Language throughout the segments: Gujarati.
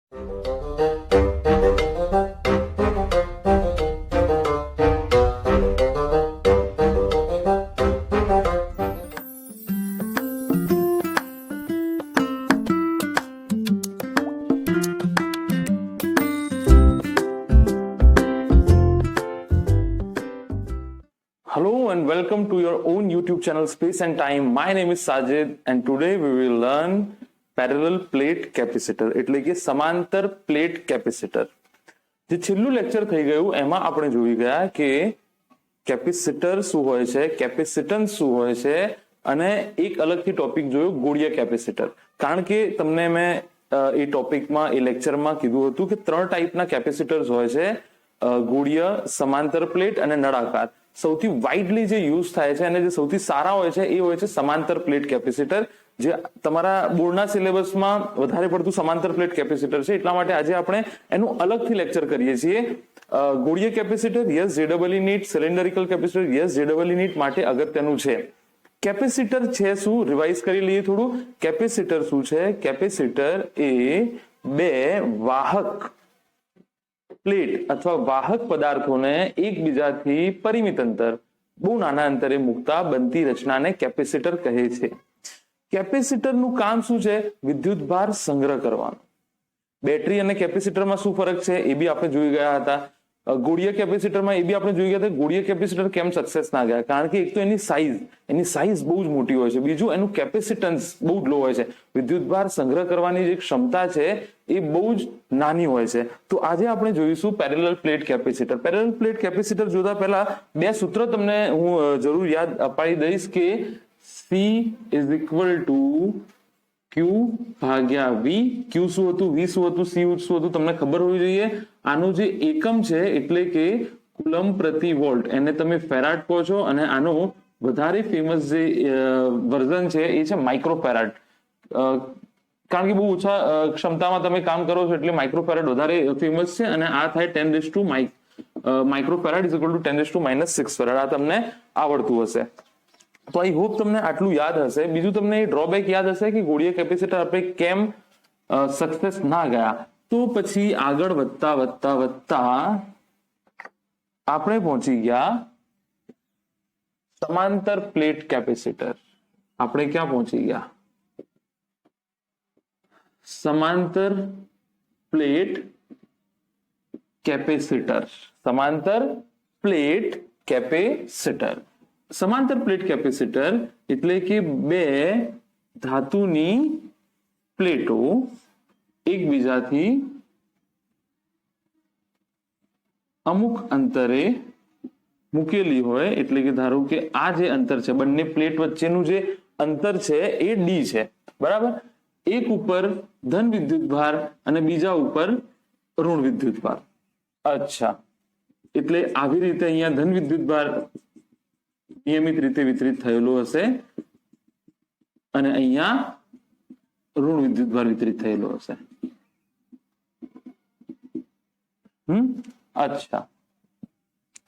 Hello and welcome to your own YouTube channel Space and Time. My name is Sajid and today we will learn parallel plate capacitor એટલે કે સમાંતર પ્લેટ કેપેસિટર. જે છેલ્લું લેક્ચર થઈ ગયું એમાં આપણે જોઈ ગયા કે કેપેસિટર શું હોય છે, કેપેસિટન્સ શું હોય છે અને એક અલગથી ટોપિક જોયો ગોળીય કેપેસિટર. કારણ કે તમને મેં એ ટોપિકમાં એ લેક્ચરમાં કીધું હતું કે ત્રણ ટાઈપના કેપેસિટર્સ હોય છે, ગોળીય, સમાંતર પ્લેટ અને નળાકાર. સૌથી વાઇડલી જે યુઝ થાય છે અને જે સૌથી સારા હોય છે એ હોય છે સમાંતર પ્લેટ કેપેસિટર. જે તમારા બોર્ડના સિલેબસમાં વધારે પડતું સમાંતર પ્લેટ કેપેસિટર છે, એટલા માટે આજે આપણે એનું અલગથી લેક્ચર કરીએ છીએ. ગોળીય કેપેસિટર યસ જેડબલઈ નીટ, સિલિન્ડરિકલ કેપેસિટર યસ જેડબલઈ નીટ માટે અગત્યનું છે. કેપેસિટર છે શું, રિવાઇઝ કરી લઈએ થોડું. કેપેસિટર શું છે? કેપેસિટર એ બે વાહક પ્લેટ અથવા વાહક પદાર્થોને એકબીજાથી પરિમિત અંતર, બહુ નાના અંતરે મૂકતા બનતી રચનાને કેપેસિટર કહે છે. કેપેસિટરનું કામ શું છે? વિદ્યુત ભાર સંગ્રહ કરવાનો. બેટરી અને કેપેસિટરમાં શું ફરક છે એ બી આપણે જોઈ ગયા હતા. ગોળીય કેપેસિટરમાં એ બી આપણે જોઈ ગયા હતા ગોળીય કેપેસિટર કેમ સક્સેસ ના ગયા. કારણ કે એક તો એની સાઇઝ બહુ જ મોટી હોય છે, બીજું એનું કેપેસિટન્સ બહુ જ લો હોય છે. વિદ્યુત ભાર સંગ્રહ કરવાની જે ક્ષમતા છે એ બહુ જ નાની હોય છે. તો આજે આપણે જોઈશું parallel plate capacitor. Parallel plate capacitor જોતા પહેલા બે સૂત્ર તમને હું જરૂર યાદ અપાડી દઈશ કે C is equal two Q ભાગ્યા V. Q શું હતું, V શું હતું, C શું હતું તમને ખબર હોવી જોઈએ. આનું જે એકમ છે એટલે કે કુલમ પ્રતિ વોલ્ટ, એને તમે ફેરાડ કહો છો અને આનો વધારે ફેમસ જે વર્ઝન છે એ છે માઇક્રોફેરાડ. કારણ કે બહુ ઓછા ક્ષમતામાં તમે કામ કરો છો એટલે માઇક્રોફેરાડ વધારે ફેમસ છે અને આ થાય 10 microfarad is equal two 10⁻⁶ farad. આ તમને આવડતું હશે. તો આઈ હોપ તમને આટલું યાદ હશે. બીજું તમને ડ્રોબેક યાદ હશે કે ગોળીય કેપેસિટર આપણે કેમ સક્સેસ ના ગયા. તો પછી આગળ વધતા વધતા વધતા આપણે પહોંચી ગયા સમાંતર પ્લેટ કેપેસિટર. આપણે ક્યાં પહોંચી ગયા? સમાંતર પ્લેટ કેપેસિટર. સમાંતર પ્લેટ કેપેસિટર. સમાંતર પ્લેટ કેપેસિટર એટલે કે બે ધાતુની પ્લેટો એકબીજાથી અમુક અંતરે મૂકેલી હોય. એટલે કે ધારો કે આ જે અંતર છે, બંને પ્લેટ વચ્ચેનું જે અંતર છે એ D છે, બરાબર. એક ઉપર ધન વિદ્યુત ભાર અને બીજા ઉપર ઋણ વિદ્યુત ભાર. અચ્છા, એટલે આવી રીતે અહીંયા ધન વિદ્યુત ભાર નિયમિત રીતે વિતરિત થયેલો હશે અને અહીંયા ઋણ વિદ્યુત ભાર વિતરિત થયેલો હશે. અચ્છા,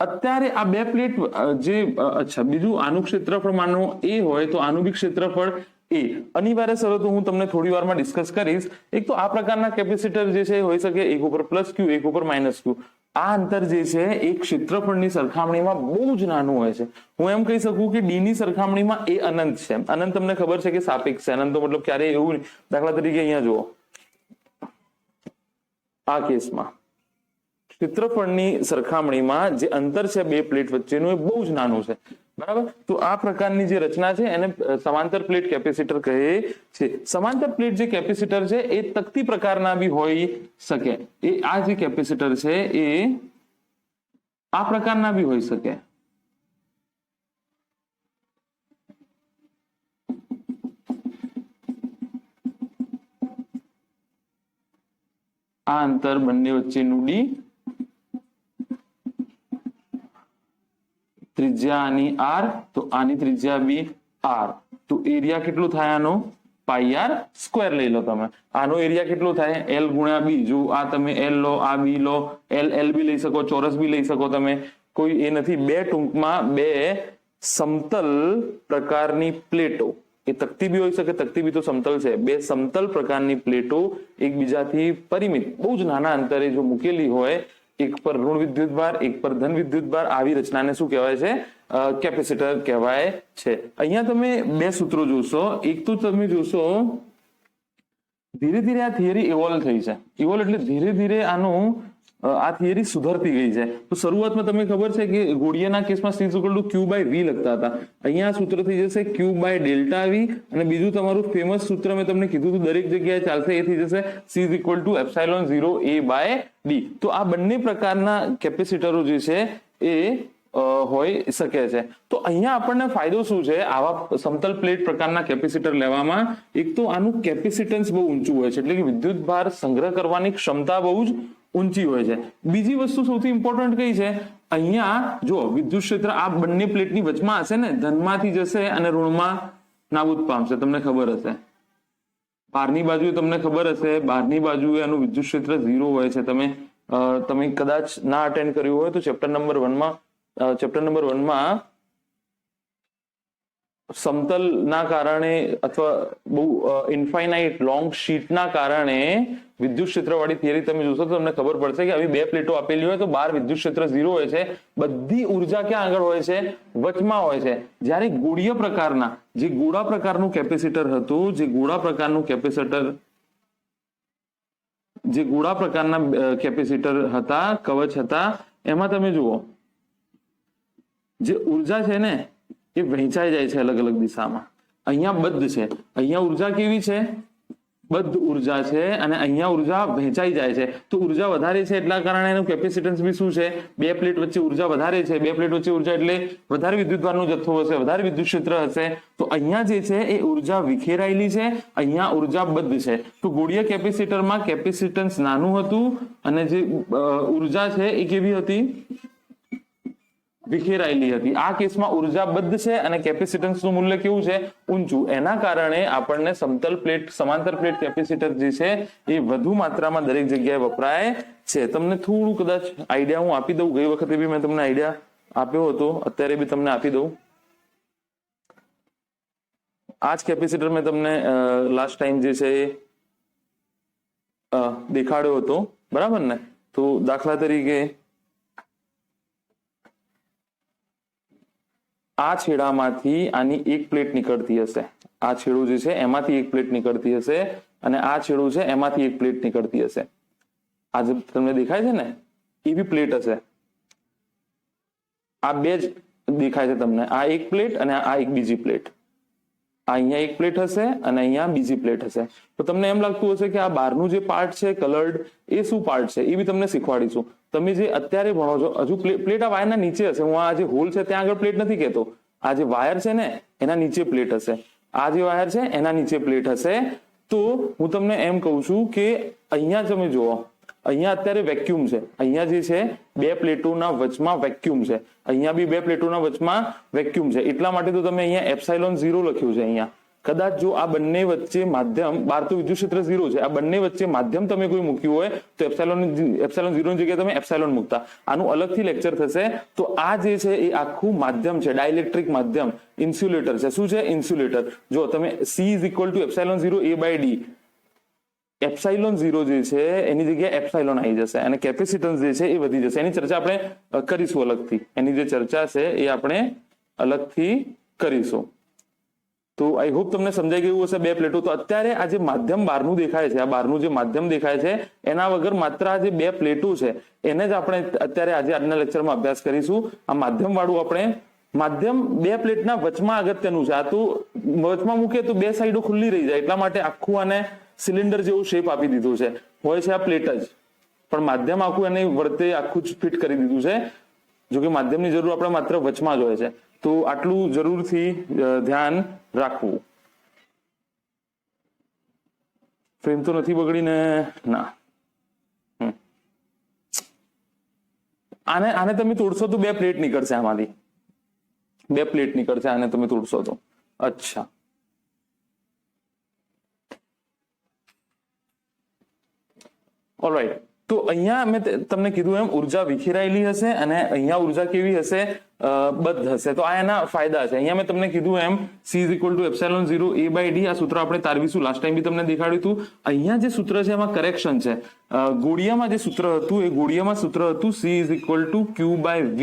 અત્યારે આ બે પ્લેટ જે અચ્છા બીજું આનું ક્ષેત્રફળ માનો એ હોય તો આનું બી ક્ષેત્રફળ એ. અનિવાર્ય શરતો હું તમને થોડી વારમાં ડિસ્કસ કરીશ. એક તો આ પ્રકારના કેપેસિટર જે છે હોઈ શકે એક ઉપર પ્લસ ક્યુ, એક ઉપર માઇનસ ક્યુ. આ અંતર જે છે એ ક્ષેત્રફળની સરખામણીમાં બહુ જ નાનું હોય છે. હું એમ કહી શકું કે ડી ની સરખામણીમાં એ અનંત છે. અનંત તમને ખબર છે કે સાપેક્ષ છે. અનંત મતલબ ક્યારેય એવું નહીં. દાખલા તરીકે અહીંયા જુઓ, આ કેસમાં ક્ષેત્રફળની સરખામણીમાં જે અંતર છે બે પ્લેટ વચ્ચેનું એ બહુ જ નાનું છે, બરાબર. તો આ પ્રકારની જે રચના છે એને સમાંતર પ્લેટ કેપેસિટર કહે છે. સમાંતર પ્લેટ જે કેપેસિટર છે એ તકતી પ્રકારના બી હોઈ શકે. એ આ જે કેપેસિટર છે એ આ પ્રકારના બી હોઈ શકે. આ અંતર બંને વચ્ચેનું D, ત્રિજ્યા આની R, તો આની ત્રિજ્યા બી R. તો એરિયા કેટલું થાય આનો? પાઈ આર સ્ક્વેર લઈ લો તમે. આનો એરિયા કેટલો થાય? L ગુણ્યા B. જો આ તમે L લો, આ B લો, L બી લઈ શકો, ચોરસ બી લઈ શકો તમે, કોઈ એ નથી. બે ટૂંકમાં બે સમતલ પ્રકારની પ્લેટો એ તકતી બી હોઈ શકે, તકતી બી તો સમતલ છે, બે સમતલ પ્રકારની પ્લેટો એકબીજાથી પરિમિત બહુ જ નાના અંતરે જો મૂકેલી હોય, એક પર ઋણ વિદ્યુતભાર એક પર ધન વિદ્યુતભાર, આવી રચનાને શું કહેવાય છે? કેપેસિટર કહેવાય છે. અહીંયા તમે બે સૂત્રો જોશો. એક તો તમે જોશો ધીરે ધીરે આ થિયરી ઇવોલ્વ થઈ છે. ઇવોલ્વ એટલે ધીરે ધીરે આનું આ થિયરી સુધરતી ગઈ છે. તો શરૂઆતમાં તમને ખબર છે કે ગોળીયાના કેસમાં C = Q by V લખતા હતા. અહીંયા સૂત્ર થઈ જશે Q by ડેલ્ટા V, અને બીજું તમારું ફેમસ સૂત્ર મેં તમને કીધું હતું દરેક જગ્યાએ ચાલશે, એ થઈ જશે C = ε0 A by D. તો આ બંને પ્રકારના કેપેસિટરો જે છે એ હોઈ શકે છે. તો અહીંયા આપણને ફાયદો શું છે આવા સમતલ પ્લેટ પ્રકારના કેપેસિટર લેવામાં? એક તો આનું કેપેસિટન્સ બહુ ઊંચું હોય છે, એટલે કે વિદ્યુત ભાર સંગ્રહ કરવાની ક્ષમતા બહુ જ ઊંચી હોય છે. બીજી વસ્તુ સૌથી ઇમ્પોર્ટન્ટ કઈ છે? અહીંયા જો વિદ્યુત ક્ષેત્ર આ બંને પ્લેટની વચમાં હશે ને, ધનમાંથી જશે અને ઋણમાં નાબૂદ પામશે. તમને ખબર હશે બહારની બાજુ, તમને ખબર હશે બહારની બાજુ એનું વિદ્યુત ક્ષેત્ર 0 હોય છે. તમે કદાચ ના અટેન્ડ કર્યું હોય તો ચેપ્ટર નંબર 1 માં સમતલ ના કારણે અથવા બહુ ઇન્ફાઇનાઇટ લોંગ શીટના કારણે વિદ્યુત ક્ષેત્ર વાળી થિયરી તમે જોશો તો તમને ખબર પડશે કે આવી બે પ્લેટો આપેલી હોય તો બહાર વિદ્યુત ક્ષેત્ર 0 હોય છે. બધી ઉર્જા ક્યાં આગળ હોય છે? વચમાં હોય છે. જ્યારે ગોળીય પ્રકારના જે ગોળા પ્રકારનું કેપેસિટર હતું, જે ગોળા પ્રકારના કેપેસિટર હતા, કવચ હતા, એમાં તમે જુઓ જે ઉર્જા છે ને એ વહેંચાઈ જાય છે અલગ અલગ દિશામાં. અહીંયા બદ્ધ છે, અહીંયા ઉર્જા કેવી છે? બદ્ધ ઉર્જા છે, અને અહીંયા ઉર્જા વહેંચાઈ જાય છે. તો ઉર્જા વધારે છે એટલા કારણે એનું કેપેસિટન્સ બી શું છે? બે પ્લેટ વચ્ચે ઉર્જા વધારે છે. બે પ્લેટ વચ્ચે ઉર્જા એટલે વધારે વિદ્યુતભારનો જથ્થો હશે, વધારે વિદ્યુત ક્ષેત્ર હશે. તો અહીંયા જે છે એ ઉર્જા વિખેરાયેલી છે, અહીંયા ઉર્જા બદ્ધ છે. તો ગોળીય કેપેસિટરમાં કેપેસિટન્સ નાનું હતું અને જે ઉર્જા છે એ કેવી હતી? વિખેરાયેલી હતી. આ કેસમાં ઉર્જા બદ્ધ છે અને કેપેસિટન્સનું મૂલ્ય કેવું છે? ઊંચું. એના કારણે આપણને સમતલ પ્લેટ, સમાંતર પ્લેટ કેપેસિટર જે છે એ વધુ માત્રામાં દરેક જગ્યાએ વપરાય છે. તમને થોડું કદાચ આઈડિયા હું આપી દઉં. ગઈ વખતે બી મેં તમને આઈડિયા આપ્યો હતો, અત્યારે બી તમને આપી દઉં. આ જ કેપેસિટર મેં તમને લાસ્ટ ટાઈમ જે છે એ દેખાડ્યો હતો, બરાબર ને? તો દાખલા તરીકે આ છેડામાંથી આની એક પ્લેટ નીકળતી હશે, આ છેડો જે છે એમાંથી એક પ્લેટ નીકળતી હશે, અને આ છેડો છે એમાંથી એક પ્લેટ નીકળતી હશે. આ જે તમને દેખાય છે ને એ બી પ્લેટ હશે. આ બે જ દેખાય છે તમને, આ એક પ્લેટ અને આ એક બીજી પ્લેટ. આ અહીંયા એક પ્લેટ હશે અને અહીંયા બીજી પ્લેટ હશે. તો તમને એમ લાગતું હશે કે આ બહારનું જે પાર્ટ છે કલર્ડ, એ શું પાર્ટ છે એ બી તમને શીખવાડીશું. તમે જે અત્યારે ભણો છો હજુ પ્લેટ આ વાયરના નીચે હશે. હું આ જે હોલ છે ત્યાં આગળ પ્લેટ નથી કહેતો. આ જે વાયર છે ને એના નીચે પ્લેટ હશે, આ જે વાયર છે એના નીચે પ્લેટ હશે. તો હું તમને એમ કહું છું કે અહીંયા તમે જુઓ, અહીંયા અત્યારે વેક્યુમ છે. અહીંયા જે છે બે પ્લેટોના વચમાં વેક્યુમ છે, અહીંયા બી બે પ્લેટોના વચમાં વેક્યુમ છે. એટલા માટે તો તમે અહીંયા ε0 લખ્યું છે. અહીંયા કદાચ જો આ બંને વચ્ચે માધ્યમ, બહાર તો વિદ્યુત ક્ષેત્ર 0 છે, આ બંને વચ્ચે માધ્યમ તમે કોઈ મૂક્યું હોય તો ε0 ની જગ્યાએ તમે એપ્સાઇલોન મૂકતા. આનું અલગથી લેક્ચર થશે. તો આ જે છે એ આખું માધ્યમ છે, ડાઇલેક્ટ્રિક માધ્યમ, ઇન્સ્યુલેટર છે. શું છે? ઇન્સ્યુલેટર. જો તમે C = ε0 A by D, ε0 જે છે એની જગ્યાએ એપ્સાઇલોન આવી જશે અને કેપેસિટન્સ જે છે એ વધી જશે. એની ચર્ચા આપણે કરીશું અલગથી. એની જે ચર્ચા છે એ આપણે અલગથી કરીશું. તો આઈ હોપ તમને સમજાઈ ગયું હશે બે પ્લેટો. તો અત્યારે આ જે માધ્યમ બહારનું દેખાય છે, આ બહારનું જે માધ્યમ દેખાય છે એના વગર માત્ર આ જે બે પ્લેટો છે એને જ આપણે અત્યારે આજના લેક્ચરમાં અભ્યાસ કરીશું. આ માધ્યમ વાળું આપણે માધ્યમ બે પ્લેટના વચમાં અગત્યનું છે. આ તો વચમાં મૂકે તો બે સાઈડો ખુલ્લી રહી જાય, એટલા માટે આખું આને સિલિન્ડર જેવું શેપ આપી દીધું છે. હોય છે આ પ્લેટ જ, પણ માધ્યમ આખું એને વર્તે આખું જ ફિટ કરી દીધું છે. જો કે માધ્યમની જરૂર આપણે માત્ર વચમાં જ હોય છે. તો આટલું જરૂરથી ધ્યાન રાખવું. ફ્રેમ તો નથી બગડીને? ના. આને તમે તોડશો તો બે પ્લેટ નીકળશે, આમાંથી બે પ્લેટ નીકળશે આને તમે તોડશો તો. અચ્છા, ઓલરાઈટ. તો અહીંયા મેં તમને કીધું એમ ઉર્જા વિખેરાયેલી હશે અને અહીંયા ઉર્જા કેવી હશે, બદ્ધ હશે. તો આ એના ફાયદા છે. અહીંયા મેં તમને કીધું એમ C = ε0 A/d, આ સૂત્ર આપણે તારવીશું. લાસ્ટ ટાઈમ બી તમને દેખાડ્યું હતું. અહીંયા જે સૂત્ર છે એમાં કરેક્શન છે. ગોળિયામાં જે સૂત્ર હતું એ ગોળિયામાં સૂત્ર હતું C = Q/V.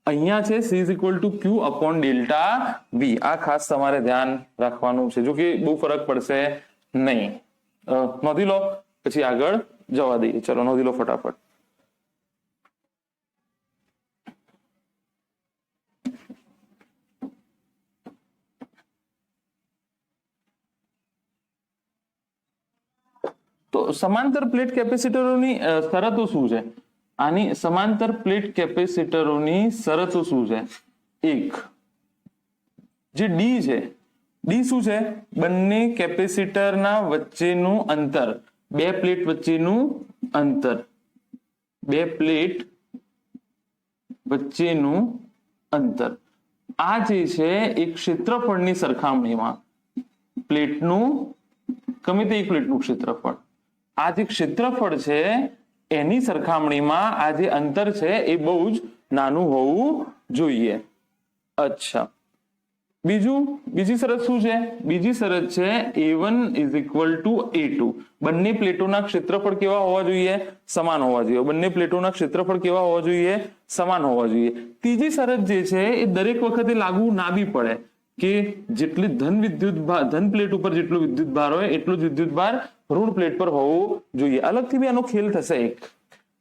અહીંયા છે C = Q/Δv. આ ખાસ તમારે ધ્યાન રાખવાનું છે, જો કે બહુ ફરક પડશે નહીં. નોંધી લો, પછી આગળ જવા દઈએ. ચલો નોંધી લો ફટાફટ. તો સમાંતર પ્લેટ કેપેસિટરોની શરતો શું છે? આની સમાંતર પ્લેટ કેપેસિટરોની શરતો શું છે? એક જે ડી છે, ડી શું છે? બંને કેપેસિટરના વચ્ચેનું અંતર, બે પ્લેટ વચ્ચેનું અંતર, બે પ્લેટ વચ્ચેનું અંતર. આ જે છે એ ક્ષેત્રફળની સરખામણીમાં, પ્લેટનું ગમે તે એક પ્લેટનું ક્ષેત્રફળ, આ જે ક્ષેત્રફળ છે એની સરખામણીમાં આ જે અંતર છે એ બહુ જ નાનું હોવું જોઈએ. અચ્છા, બીજી શરત શું છે? બીજી શરત છે A1 = A2. બંને પ્લેટોના ક્ષેત્રફળ કેવા હોવા જોઈએ? સમાન હોવા જોઈએ. બંને પ્લેટોના ક્ષેત્રફળ કેવા હોવા જોઈએ? સમાન હોવા જોઈએ. ત્રીજી શરત જે છે એ દરેક વખતે લાગુ ના બી પડે કે જેટલી ધન પ્લેટ ઉપર જેટલો વિદ્યુત ભાર હોય એટલો જ વિદ્યુત ભાર ઋણ પ્લેટ પર હોવો જોઈએ. અલગથી બી આનો ખેલ થશે.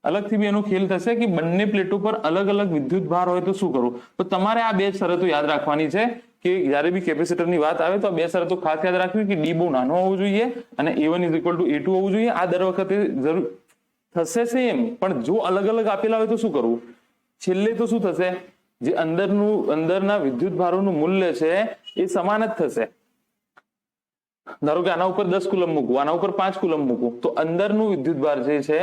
અલગથી બી એનો ખેલ થશે કે બંને પ્લેટો પર અલગ અલગ વિદ્યુત ભાર હોય તો શું કરવું. તો તમારે આ બે શરતો યાદ રાખવાની છે કે જ્યારે બી કેપેસિટરની વાત આવે તો આ બે શરતો ખાસ યાદ રાખવી કે ડી બહુ નાનો હોવો જોઈએ અને A1 = A2 હોવું જોઈએ. આ દર વખતે જરૂર થશે સેમ, પણ જો અલગ અલગ આપેલા હોય તો શું કરવું? છેલ્લે તો શું થશે? જે અંદરના વિદ્યુત ભારોનું મૂલ્ય છે એ સમાન જ થશે. ધારો કે આના ઉપર 10 કુલમ મૂકવું, આના ઉપર 5 કુલમ મૂકવું, તો અંદરનું વિદ્યુત ભાર જે છે,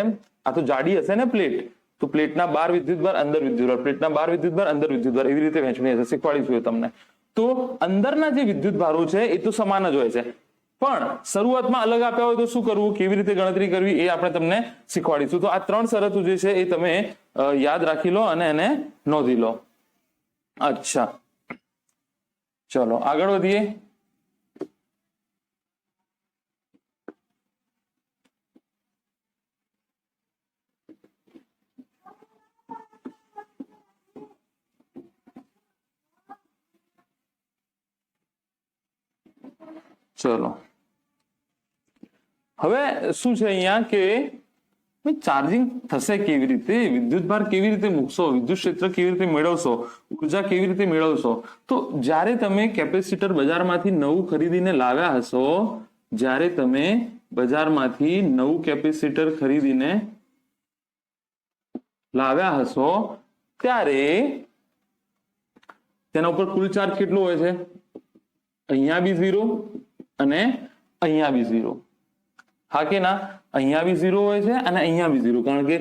આ તો જાડી હશે ને પ્લેટ, તો પ્લેટના 12 વિદ્યુત ભાર, અંદર વિદ્યુત ભાર, પ્લેટના 12 વિદ્યુત ભાર, અંદર વિદ્યુત ભાર, એવી રીતે વહેંચણી હશે. શીખવાડીશું તમને. તો અંદરના જે વિદ્યુત ભારો છે એ તો સમાન જ હોય છે, પણ શરૂઆતમાં અલગ આપ્યા હોય તો શું કરવું, કેવી રીતે ગણતરી કરવી, એ આપણે તમને શીખવાડીશું. તો આ ત્રણ શરતો જે છે એ તમે યાદ રાખી લો અને એને નોંધી લો. અચ્છા, ચલો આગળ વધીએ. ચલો હવે શું છે અહીંયા કે ચાર્જિંગ થશે કેવી રીતે, વિદ્યુત ભાર કેવી રીતે મૂકશો, વિદ્યુત ક્ષેત્ર કેવી રીતે મેળવશો, ઉર્જા કેવી રીતે મેળવશો. તો જ્યારે તમે કેપેસિટર બજારમાંથી નવું ખરીદીને લાવ્યા હશો, જ્યારે તમે બજારમાંથી નવું કેપેસિટર ખરીદીને લાવ્યા હશો ત્યારે તેના ઉપર કુલ ચાર્જ કેટલો હોય છે? અહીંયા બી 0 અને અહીંયા બી 0. હા કે ના? અહીંયા બી 0 હોય છે અને અહીંયા બી 0, કારણ કે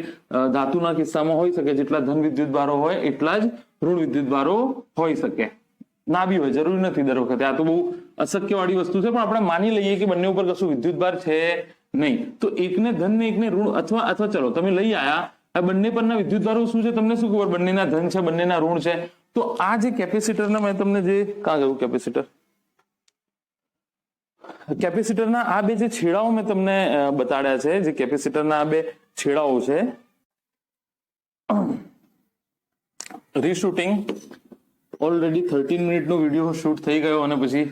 ધાતુના કિસ્સામાં હોઈ શકે જેટલા ધન વિદ્યુત ભારો હોય એટલા જ ઋણ વિદ્યુત ભારો હોઈ શકે. ના બી હોય, જરૂરી નથી દર વખતે. આ તો બહુ અશક્ય વાળી વસ્તુ છે, પણ આપણે માની લઈએ કે બંને ઉપર કશું વિદ્યુત ભાર છે નહીં, તો એકને ધન ને એકને ઋણ, અથવા ચલો તમે લઈ આયા, આ બંને પરના વિદ્યુત ભારો શું છે તમને શું ખબર? બંનેના ધન છે, બંનેના ઋણ છે. તો આ જે કેપેસિટરના મેં તમને જે ક્યાં ગયું કેપેસિટરના આ બે જે છેડાઓ મેં તમને બતાડ્યા છે, જે કેપેસિટરના આ બે છેડાઓ છે, રીશૂટિંગ ઓલરેડી 13 મિનિટનો વિડીયો શૂટ થઈ ગયો અને પછી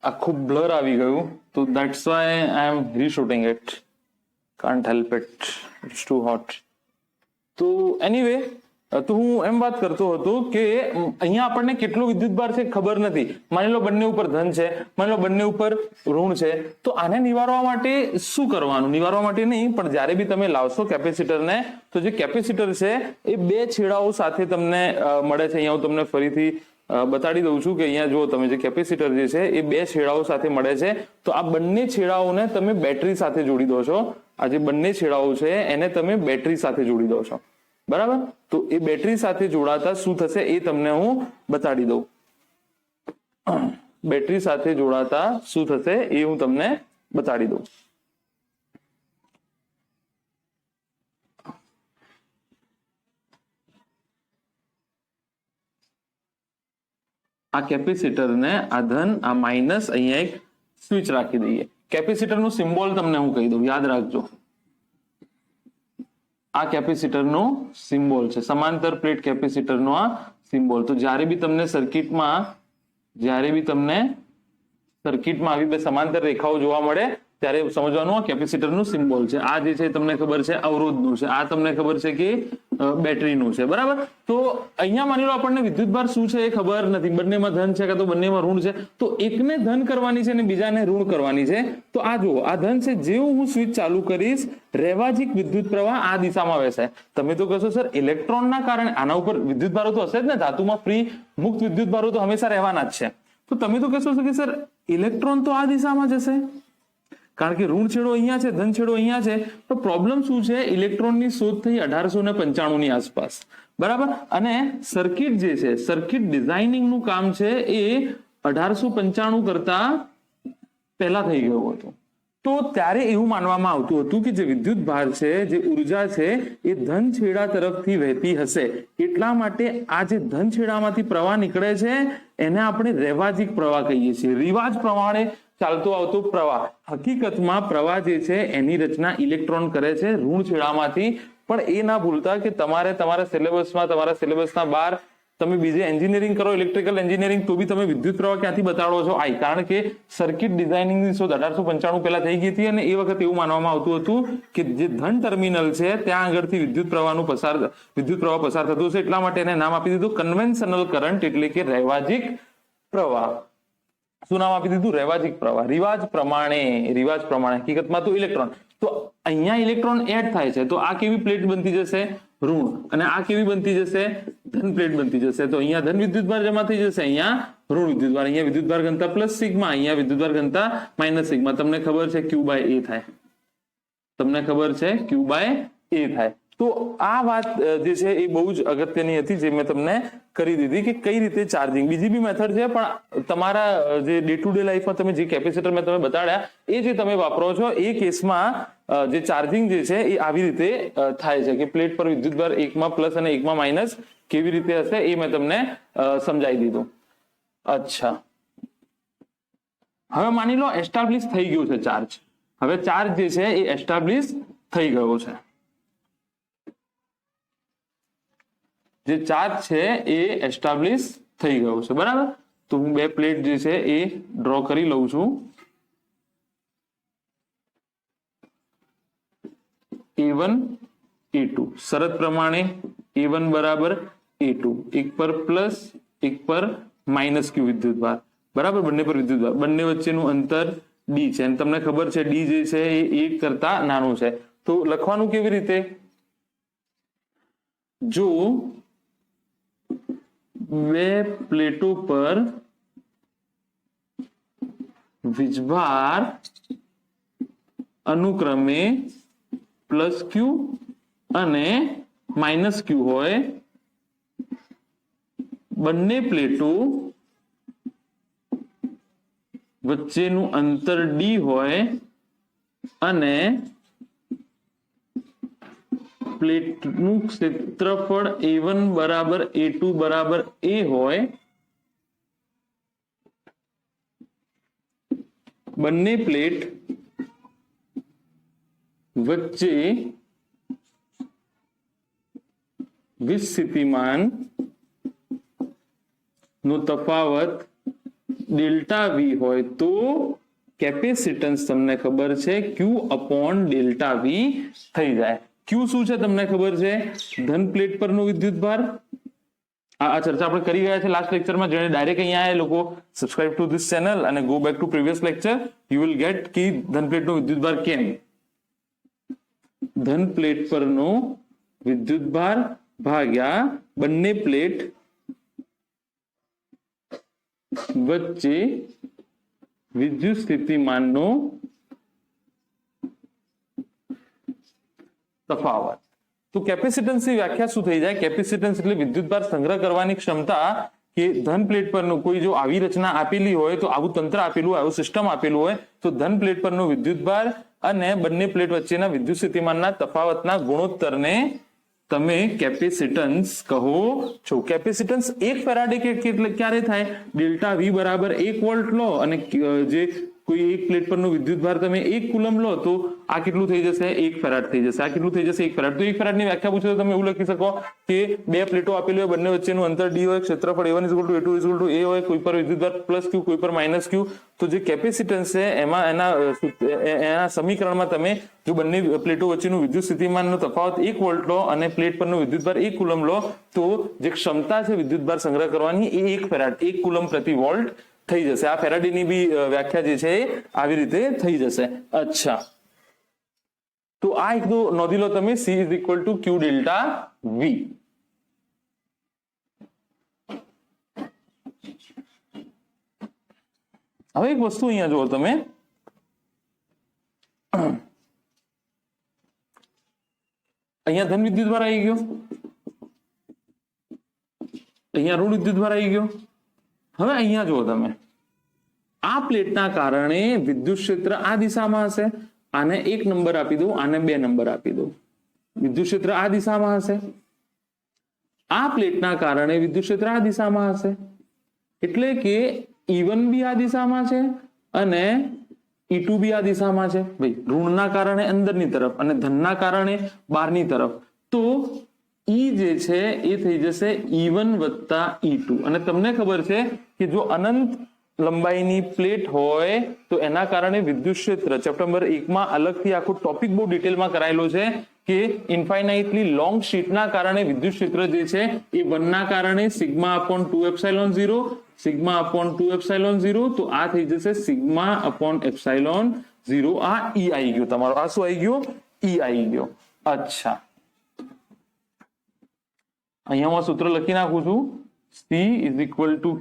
આખું બ્લર આવી ગયું, તો that's why I am reshooting it, can't help it, it's too hot. તો એનીવે, તો હું એમ વાત કરતો હતો કે અહીંયા આપણને કેટલો વિદ્યુત ભાર છે ખબર નથી. માની લો બંને ઉપર ધન છે, માની લો બંને ઉપર ઋણ છે, તો આને નિવારવા માટે શું કરવાનું? નિવારવા માટે નહીં, પણ જ્યારે બી તમે લાવશો કેપેસિટરને, તો જે કેપેસિટર છે એ બે છેડાઓ સાથે તમને મળે છે. અહીંયા હું તમને ફરીથી બતાડી દઉં છું કે અહીંયા જુઓ તમે, જે કેપેસિટર જે છે એ બે છેડાઓ સાથે મળે છે. તો આ બંને છેડાઓને તમે બેટરી સાથે જોડી દો છો. આ જે બંને છેડાઓ છે એને તમે બેટરી સાથે જોડી દો છો, બરાબર? તો એ બેટરી સાથે જોડાતા શું થશે એ તમને હું બતાડી દઉં. બેટરી સાથે જોડાતા શું થશે એ હું તમને બતાડી દઉં. આ કેપેસિટરને આ ધન આ માઇનસ અહીંયા એક સ્વિચ રાખી દઈએ. કેપેસિટરનું સિમ્બોલ તમને હું કહી દઉં, યાદ રાખજો. આ કેપેસિટરનો સિમ્બોલ છે, સમાંતર પ્લેટ કેપેસિટરનો આ સિમ્બોલ. તો જ્યારે બી તમને સર્કિટમાં આવી બે સમાંતર રેખાઓ જોવા મળે ત્યારે સમજવાનું આ કેપેસિટરનું સિમ્બોલ છે. આ જે છે તમને ખબર છે અવરોધનું છે, આ તમને ખબર છે કે બેટરીનું છે, બરાબર. તો અહીંયા માની લો આપણને વિદ્યુતભાર શું છે એ ખબર નથી, બંનેમાં ધન છે કે તો બંનેમાં ઋણ છે, તો એકને ધન કરવાની છે અને બીજાને ઋણ કરવાની છે. તો આ જુઓ, આ ધન છે, જેવું હું સ્વિચ ચાલુ કરીશ રેવાજીક વિદ્યુત પ્રવાહ આ દિશામાં વહેશે. તમે તો કહેશો સર ઇલેક્ટ્રોનના કારણે આના ઉપર વિદ્યુતભારો તો હશે જ ને, ધાતુમાં ફ્રી મુક્ત વિદ્યુતભારો તો હંમેશા રહેવાના જ છે. તો તમે તો કહેશો કે સર ઇલેક્ટ્રોન તો આ દિશામાં જશે, કારણ કે ઋણ છેડો અહીંયા છે, ધન છેડો અહીંયા છે. તો પ્રોબ્લેમ શું છે, ઇલેક્ટ્રોનની શોધ થઈ 1895 ની આસપાસ, બરાબર. અને સર્કિટ જે છે, સર્કિટ ડિઝાઇનિંગ નું કામ છે એ 1895 કરતા પહેલા થઈ ગયું હતું. તો ત્યારે એવું માનવામાં આવતું હતું કે જે વિદ્યુત ભાર છે, જે ઉર્જા છે એ ધન છેડા તરફથી વહેતી હશે, એટલા માટે આ જે ધન છેડામાંથી પ્રવાહ નીકળે છે એને આપણે રેવાજીક પ્રવાહ કહીએ છીએ, રિવાજ પ્રમાણે ચાલતો આવતો પ્રવાહ. હકીકતમાં પ્રવાહ જે છે એની રચના ઇલેક્ટ્રોન કરે છે ઋણ છેડામાંથી. પણ એ ના ભૂલતા કે તમારા સિલેબસના બહાર તમે બીજે એન્જિનિયરિંગ કરો, ઇલેક્ટ્રિકલ એન્જિનિયરિંગ, તો બી તમે વિદ્યુત પ્રવાહ ક્યાંથી બતાડો છો? કારણ કે સર્કિટ ડિઝાઇનિંગની શોધ 1895 પહેલા થઈ ગઈ હતી અને એ વખતે એવું માનવામાં આવતું હતું કે જે ધન ટર્મિનલ છે ત્યાં આગળથી વિદ્યુત પ્રવાહ પસાર થતું હશે, એટલા માટે એને નામ આપી દીધું કન્વેન્શનલ કરંટ, એટલે કે રેવાજીક પ્રવાહ. શું નામ આપી દીધું? રેવાજીક પ્રવાહ. રિવાજ પ્રમાણે. હકીકતમાં તો ઇલેક્ટ્રોન, તો અહીંયા ઇલેક્ટ્રોન એડ થાય છે, તો આ કેવી પ્લેટ બનતી જશે? ઋણ. અને આ કેવી બનતી જશે? ધન પ્લેટ બનતી જશે. તો અહીંયા ધન વિદ્યુતભાર જમા થઈ જશે, અહીંયા ઋણ વિદ્યુતભાર. અહીંયા વિદ્યુતભાર ઘનતા પ્લસ સિગ્મા, અહીંયા વિદ્યુતભાર ઘનતા માઇનસ સિગ્મા. તમને ખબર છે Q બાય A થાય. તો આ વાત જે છે એ બહુ જ અગત્યની હતી, જે મેં તમને કરી દીધી કે કઈ રીતે ચાર્જિંગ. બીજી બી મેથડ છે, પણ તમારા જે ડે ટુ ડે લાઈફમાં તમે જે કેપેસિટર મેં તમે બતાડ્યા એ જે તમે વાપરો છો એ કેસમાં જે ચાર્જિંગ જે છે એ આવી રીતે થાય છે કે પ્લેટ પર વિદ્યુતભાર એકમાં પ્લસ અને એકમાં માઇનસ કેવી રીતે હશે એ મેં તમને સમજાવી દીધું. અચ્છા, હવે માની લો એસ્ટાબ્લિશ થઈ ગયું છે ચાર્જ. હવે ચાર્જ જે છે એ એસ્ટાબ્લિશ થઈ ગયો છે. જે ચાર્જ છે એ એસ્ટાબ્લિશ થઈ ગયો છે, બરાબર. તો હું બે પ્લેટ જે છે એ ડ્રો કરી લઉં છું. A1 A2 શરત પ્રમાણે A1 બરાબર A2, એક પર પ્લસ એક પર માઇનસ Q વિદ્યુતભાર, બરાબર. બંને પર વિદ્યુતભાર, બંને વચ્ચેનું અંતર D છે અને તમને ખબર છે D જે છે એ 1 કરતા નાનું છે. તો લખવાનું કેવી રીતે? જો બે પ્લેટો પર વીજભાર અનુક્રમે પ્લસ Q અને માઇનસ Q હોય, બંને પ્લેટો વચ્ચેનું અંતર D હોય અને પ્લેટનું ક્ષેત્રફળ A1 બરાબર A2 બરાબર A હોય, બંને પ્લેટ વચ્ચે વિસ્થિતિમાન નો તફાવત ડેલ્ટા V હોય તો કેપેસિટન્સ તમને ખબર છે Q અપોન ડેલ્ટા V થઈ જાય. Q શું છે તમને ખબર છે? ધન પ્લેટ પરનો વિદ્યુતભાર. આ ચર્ચા આપણે કરી ગયા છે લાસ્ટ લેક્ચરમાં. જેને ડાયરેક્ટ અહીંયા આયા લોકો સબસ્ક્રાઇબ ટુ ધીસ ચેનલ અને go back to previous lecture, you will get કે ધન પ્લેટનો વિદ્યુતભાર કેમ. ધન પ્લેટ પરનો વિદ્યુતભાર ભાગ્યા બંને પ્લેટ વચ્ચે વિદ્યુત સ્થિતિમાનનો તફાવત. તો કેપેસિટન્સની વ્યાખ્યા શું થઈ જાય? કેપેસિટન્સ એટલે વિદ્યુતભાર સંગ્રહ કરવાની ક્ષમતા. કે ધન પ્લેટ પરનું કોઈ જો આવી રચના આપેલી હોય, તો આવું તંત્ર આપેલું હોય, આવું સિસ્ટમ આપેલું હોય, તો ધન પ્લેટ પરનો વિદ્યુતભાર અને બંને પ્લેટ વચ્ચેના વિદ્યુત સ્થિતિમાનના તફાવતના ગુણોત્તરને તમે કેપેસિટન્સ કહો છો. કેપેસિટન્સ 1 ફેરાડે ક્યારે થાય? ડેલ્ટા વી બરાબર 1 વોલ્ટ લો અને જે કોઈ એક પ્લેટ પરનો વિદ્યુતભાર તમે 1 કુલમ લો તો આ કેટલું થઈ જશે? 1 ફેરાડ થઈ જશે. આ કેટલું થઈ જશે? 1 ફેરાડ. તો 1 ફેરાડની વ્યાખ્યા પૂછો તો તમે એવું લખી શકો કે બે પ્લેટો આપેલી હોય, બંને વચ્ચેનું અંતર d હોય, ક્ષેત્રફળ a1 = a2 = a હોય, કોઈ પર વિદ્યુતભાર પ્લસ q, કોઈ પર માઇનસ q. તો જે કેપેસિટન્સ છે એમાં એના સમીકરણમાં તમે જો બંને પ્લેટો વચ્ચેનું વિદ્યુત સ્થિતિમાનનો તફાવત 1 વોલ્ટ લો અને પ્લેટ પરનો વિદ્યુતભાર 1 કુલમ લો તો જે ક્ષમતા છે વિદ્યુતભાર સંગ્રહ કરવાની એ 1 ફેરાડ, 1 કુલમ પ્રતિ વોલ્ટ થઈ જશે. આ ફેરાડેની બી વ્યાખ્યા જે છે આવી રીતે થઈ જશે. અચ્છા, તો આ એક તો નોંધી લો તમે, C = Q ડેલ્ટા V. હવે એક વસ્તુ અહીંયા જુઓ તમે, અહીંયા ધન વિદ્યુતભાર આવી ગયો, અહીંયા ઋણ વિદ્યુતભાર આવી ગયો. હવે અહીંયા જુઓ તમે, આ પ્લેટના કારણે વિદ્યુત ક્ષેત્ર આ દિશામાં હશે. આને 1 નંબર આપી દઉં, આને 2 નંબર આપી દઉં. વિદ્યુત ક્ષેત્ર આ દિશામાં હશે. આ પ્લેટના કારણે વિદ્યુત ક્ષેત્ર આ દિશામાં હશે. એટલે કે E1 બી આ દિશામાં છે અને E2 બી આ દિશામાં છે. ભાઈ, ઋણના કારણે અંદરની તરફ અને ધનના કારણે બહારની તરફ. તો E જે છે એ થઈ જશે E1 + E2. અને તમને ખબર છે કે જો અનંત લંબાઈની પ્લેટ હોય તો એના કારણે વિદ્યુત ક્ષેત્ર ચેપ્ટર નંબર 1 માં અલગથી આખો ટોપિક બહુ ડિટેલમાં કરાયેલો છે કે ઇન્ફાઇનાઇટલી લોંગ શીટના કારણે વિદ્યુત ક્ષેત્ર જે છે એ 1 ના કારણે σ/2ε0, σ/2ε0. તો આ થઈ જશે σ/ε0. આ E આવી ગયો તમારો. આ શું આવી ગયો? E આવી ગયો. અચ્છા, અહીંયા હું સૂત્ર લખી નાખું છું, C =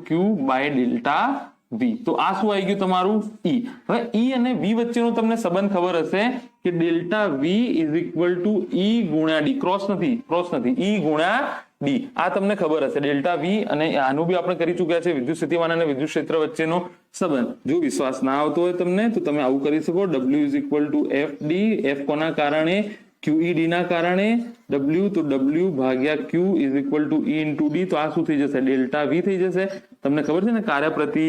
Q /ડેલ્ટા V. તો આ શું આવી ગયું તમારું? E. હવે E અને V વચ્ચેનો તમને સંબંધ ખબર હશે કે delta V = E × D. Cross નથી, E × D. આ તમને ખબર હશે ડેલ્ટા V. અને આનું બી આપણે કરી ચૂક્યા છે, વિદ્યુત સ્થિતિમાન અને વિદ્યુત ક્ષેત્ર વચ્ચેનો સંબંધ. જો વિશ્વાસ ના આવતો હોય તમને તો તમે આવું કરી શકો. W = FD. F કોના કારણે? QED ના કારણે. W તો W/Q = E × D. તો આ શું થઈ જશે? ડેલ્ટા V થઈ જશે. તમને ખબર છે ને કાર્ય પ્રતિ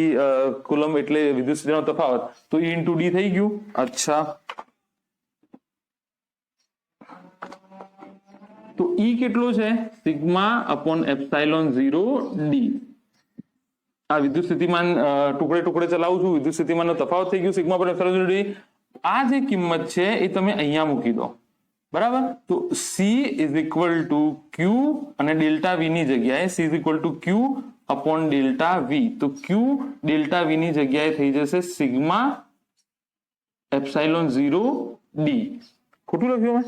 કુલમ એટલે વિદ્યુત સ્થિતિનો તફાવત. તો E × D થઈ ગયું. અચ્છા, તો E કેટલો છે? σ/ε0D. આ વિદ્યુત સ્થિતિમાન ટુકડે ટુકડે ચલાવું છું, વિદ્યુત સ્થિતિમાનનો તફાવત થઈ ગયું σ/ε0D. આ જે કિંમત છે એ તમે અહીંયા મૂકી દો. બરાબર? તો C = Q અને ડેલ્ટા V ની જગ્યાએ C = Q/ડેલ્ટા V. તો Q ડેલ્ટા V ની જગ્યાએ થઈ જશે σ/ε0D. ખોટું લખ્યું મેં?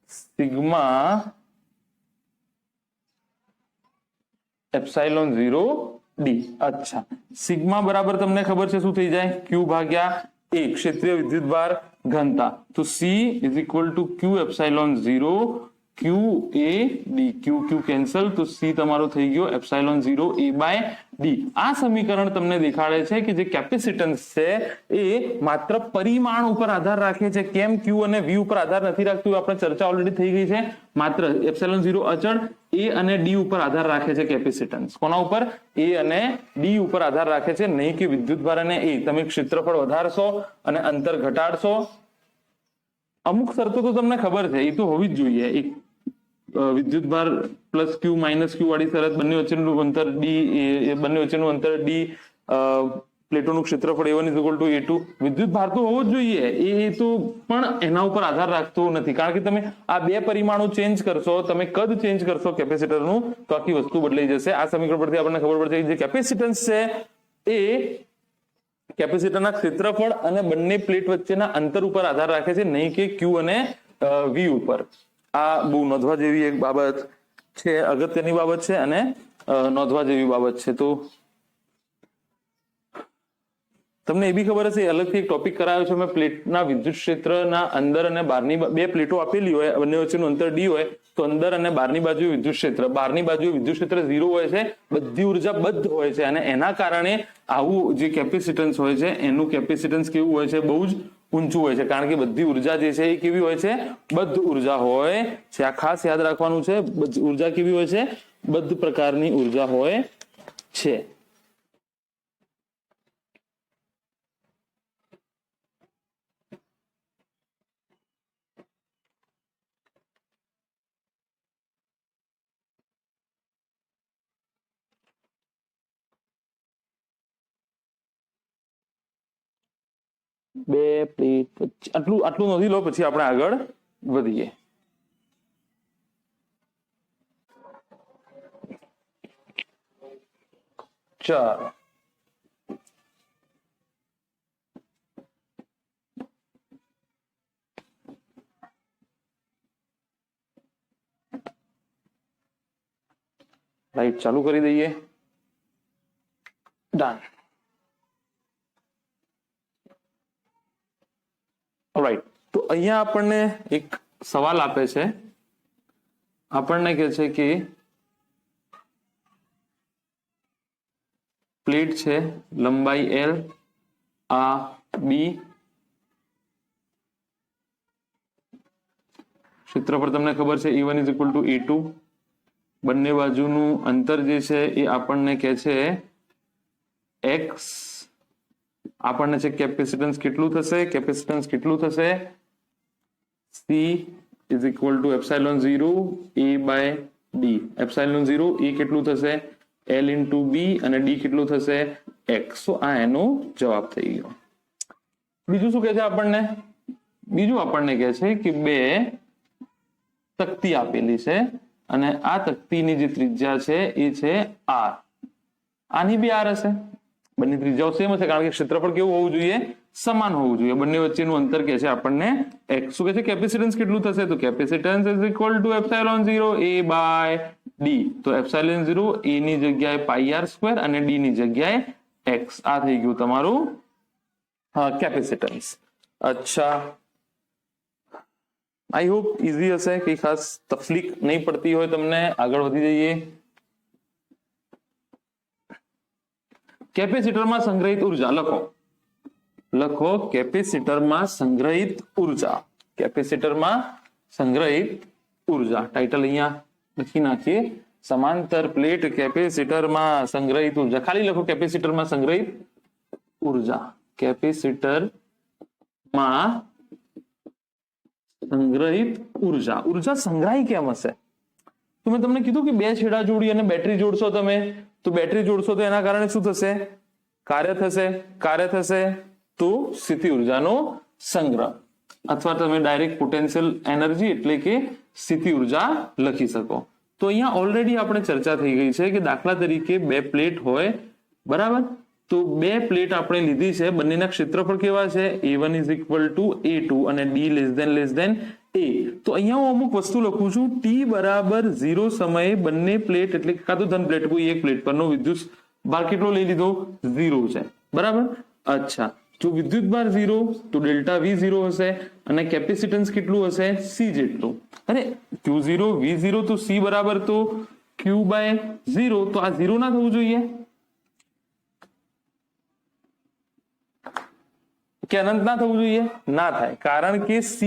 σ/ε0D. અચ્છા, સિગ્મા બરાબર તમને ખબર છે શું થઈ જાય? Q/A, ક્ષેત્રીય વિદ્યુતભાર ઘનતા. તો C = Q/ε0 QAD. Q cancel, તો C તમારો થઈ ગયો ε0A/D. આ સમીકરણ તમને દેખાડે છે કે જે કેપેસિટન્સ છે એ માત્ર પરિમાણ ઉપર આધાર રાખે છે. કેમ Q અને V ઉપર આધાર નથી રાખતું, આપણે ચર્ચા ઓલરેડી થઈ ગઈ છે. માત્ર ε0 અચળ A અને D ઉપર આધાર રાખે છે કેપેસિટન્સ. કોના ઉપર? A અને D ઉપર આધાર રાખે છે, નહીં કે વિદ્યુતભાર અને A. તમે ક્ષેત્રફળ વધારશો અને અંતર ઘટાડશો. અમુક શરતો તો તમને ખબર છે, એ તો હોવી જ જોઈએ. એક વિદ્યુતભાર +Q -Q વાળી શરત, બંને વચ્ચેનું અંતર D, બંને વચ્ચેનું અંતર D, પ્લેટોનું ક્ષેત્રફળ A1 = A2. વિદ્યુતભાર તો હોવો જ જોઈએ, એ તો પણ એના ઉપર આધાર રાખતો નથી. કારણ કે તમે આ બે પરિમાણો ચેન્જ કરશો, તમે કદ ચેન્જ કરશો કેપેસિટરનું, તો આખી વસ્તુ બદલાઈ જશે. આ સમીકરણ પરથી આપણને ખબર પડશે કે જે કેપેસિટન્સ છે એ કેપેસિટરના ક્ષેત્રફળ અને બંને પ્લેટ વચ્ચેના અંતર ઉપર આધાર રાખે છે, નહીં કે Q અને V ઉપર. આ બહુ નોંધવા જેવી એક બાબત છે, અગત્યની બાબત છે અને નોંધવા જેવી બાબત છે. તો તમને એ બી ખબર હશે, અલગથી એક ટોપિક કરાયો છે મેં, પ્લેટના વિદ્યુત ક્ષેત્રના અંદર અને બહારની બે પ્લેટો આપેલી હોય, બંને વચ્ચેનું અંતર D હોય, તો અંદર અને બહારની બાજુ વિદ્યુત ક્ષેત્ર, બહારની બાજુ વિદ્યુત ક્ષેત્ર 0 હોય છે, બધી ઉર્જા બંધ હોય છે, અને એના કારણે આવું જે કેપેસિટન્સ હોય છે એનું કેપેસિટન્સ કેવું હોય છે? બહુ જ ઊંચું હોય છે, કારણ કે બધી ઉર્જા જે છે એ કેવી હોય છે? બદ્ધ ઉર્જા હોય છે. આ ખાસ યાદ રાખવાનું છે. ઉર્જા કેવી હોય છે? બદ્ધ પ્રકારની ઉર્જા હોય છે. બે પ્લેટ આટલું નોંધી લો, પછી આપણે આગળ વધીએ. ચાલો, લાઈટ ચાલુ કરી દઈએ. ડન. ઓલરાઈટ, તો અહીંયા આપણને એક સવાલ આપે છે. આપણને કહે છે કે પ્લેટ છે, લંબાઈ L, આ B, ક્ષેત્રફળ તમને ખબર છે E1 = E2. બંને બાજુનું અંતર જે છે એ આપણને કહે છે x. આપણને છે કેપેસિટન્સ કેટલું થશે? કેપેસિટન્સ કેટલું થશે? C = ε0 A/d. ε0 E કેટલું થશે? L × B, અને D કેટલું થશે? x. તો આ એનો જવાબ થઈ ગયો. બીજું શું કહે છે આપણને? બીજું આપણને કહે છે કે બે તકતી આપેલી છે, અને આ તકતીની જે ત્રિજ્યા છે એ છે r. આની બી r હશે. બંને ત્રિજ્યાઓ સેમ હશે, કારણ કે ક્ષેત્રફળ કેવું હોવું જોઈએ? સમાન હોવું જોઈએ. બંને વચ્ચેનું અંતર કહે છે આપણને x. શું કહે છે? કેપેસિટન્સ કેટલું થશે? તો કેપેસિટન્સ = ε0 A/d. તો ε0 A ની જગ્યાએ πr², અને d ની જગ્યાએ x. આ થઈ ગયું તમારું કેપેસિટન્સ. અચ્છા, આઈ હોપ ઈઝી હશે, કઈ ખાસ તકલીફ નહીં પડતી હોય તમને. આગળ વધી જઈએ. કેપેસિટરમાં સંગ્રહિત ઉર્જા લખો. કેપેસિટરમાં સંગ્રહિત ઉર્જા. કેપેસિટરમાં સંગ્રહિત ઉર્જા. ટાઇટલ અહીંયા લખી નાખીએ. સમાંતર પ્લેટ કેપેસિટરમાં સંગ્રહિત ઉર્જા. ખાલી લખો કેપેસિટરમાં સંગ્રહિત ઉર્જા. કેપેસિટરમાં સંગ્રહિત ઉર્જા. ઉર્જા સંગ્રહી કેમ હશે? તો મેં તમને કીધું કે બે છેડા જોડી અને બેટરી જોડશો તમે, તો બેટરી જોડશો તો એના કારણે શું થશે? કાર્ય થશે. તો સ્થિતિ ઉર્જાનો સંગ્રહ, અથવા તમે ડાયરેક્ટ પોટેન્શિયલ એનર્જી એટલે કે સ્થિતિ ઉર્જા લખી શકો. તો અહીંયા ઓલરેડી આપણે ચર્ચા થઈ ગઈ છે કે દાખલા તરીકે બે પ્લેટ હોય, બરાબર? તો બે પ્લેટ આપણે લીધી છે, બંનેના ક્ષેત્રફળ કેવા છે? A1 = A2 અને D A. તો અહીંયા હું અમુક વસ્તુ લખું છું. t = 0 સમયે બંને પ્લેટ એટલે કાં તો ધન પ્લેટ કોઈ એક પ્લેટ પરનો વિદ્યુત ભાર કેટલો લઈ લીધો? 0 છે, બરાબર? અચ્છા, જો વિદ્યુત ભાર 0 તો ΔV 0 હશે, અને કેપેસિટન્સ કેટલું હશે? C જેટલું. અરે Q0 V0 તો C બરાબર તો Q/0. તો આ 0 ના થવું જોઈએ કે અનંત ના થવું જોઈએ? ના થાય, કારણ કે C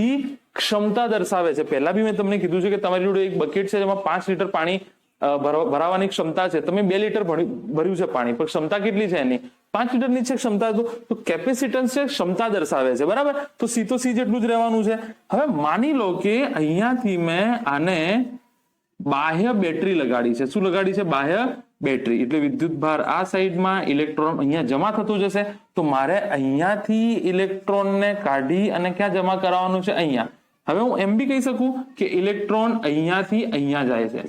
ક્ષમતા દર્શાવે છે. પહેલા બી મેં તમને કીધું છે કે તમારી જોડે એક બકેટ છે જેમાં 5 લીટર પાણી ભરાવાની ક્ષમતા છે. તમે 2 લીટર ભર્યું છે પાણી, પણ ક્ષમતા કેટલી છે એની? 5 લીટરની છે ક્ષમતા. તો કેપેસિટન્સ છે, ક્ષમતા દર્શાવે છે, બરાબર? તો C જેટલું જ રહેવાનું છે. હવે માની લો કે અહીંયાથી મેં આને બાહ્ય બેટરી લગાડી છે. શું લગાડી છે? બાહ્ય બેટરી. એટલે વિદ્યુત ભાર આ સાઈડમાં, ઇલેક્ટ્રોન અહીંયા જમા થતું જશે. તો મારે અહીંયાથી ઇલેક્ટ્રોનને કાઢી અને ક્યાં જમા કરાવવાનું છે? અહીંયા. હવે હું એમ બી કહી શકું કે ઇલેક્ટ્રોન અહીંયાથી અહીંયા જાય છે.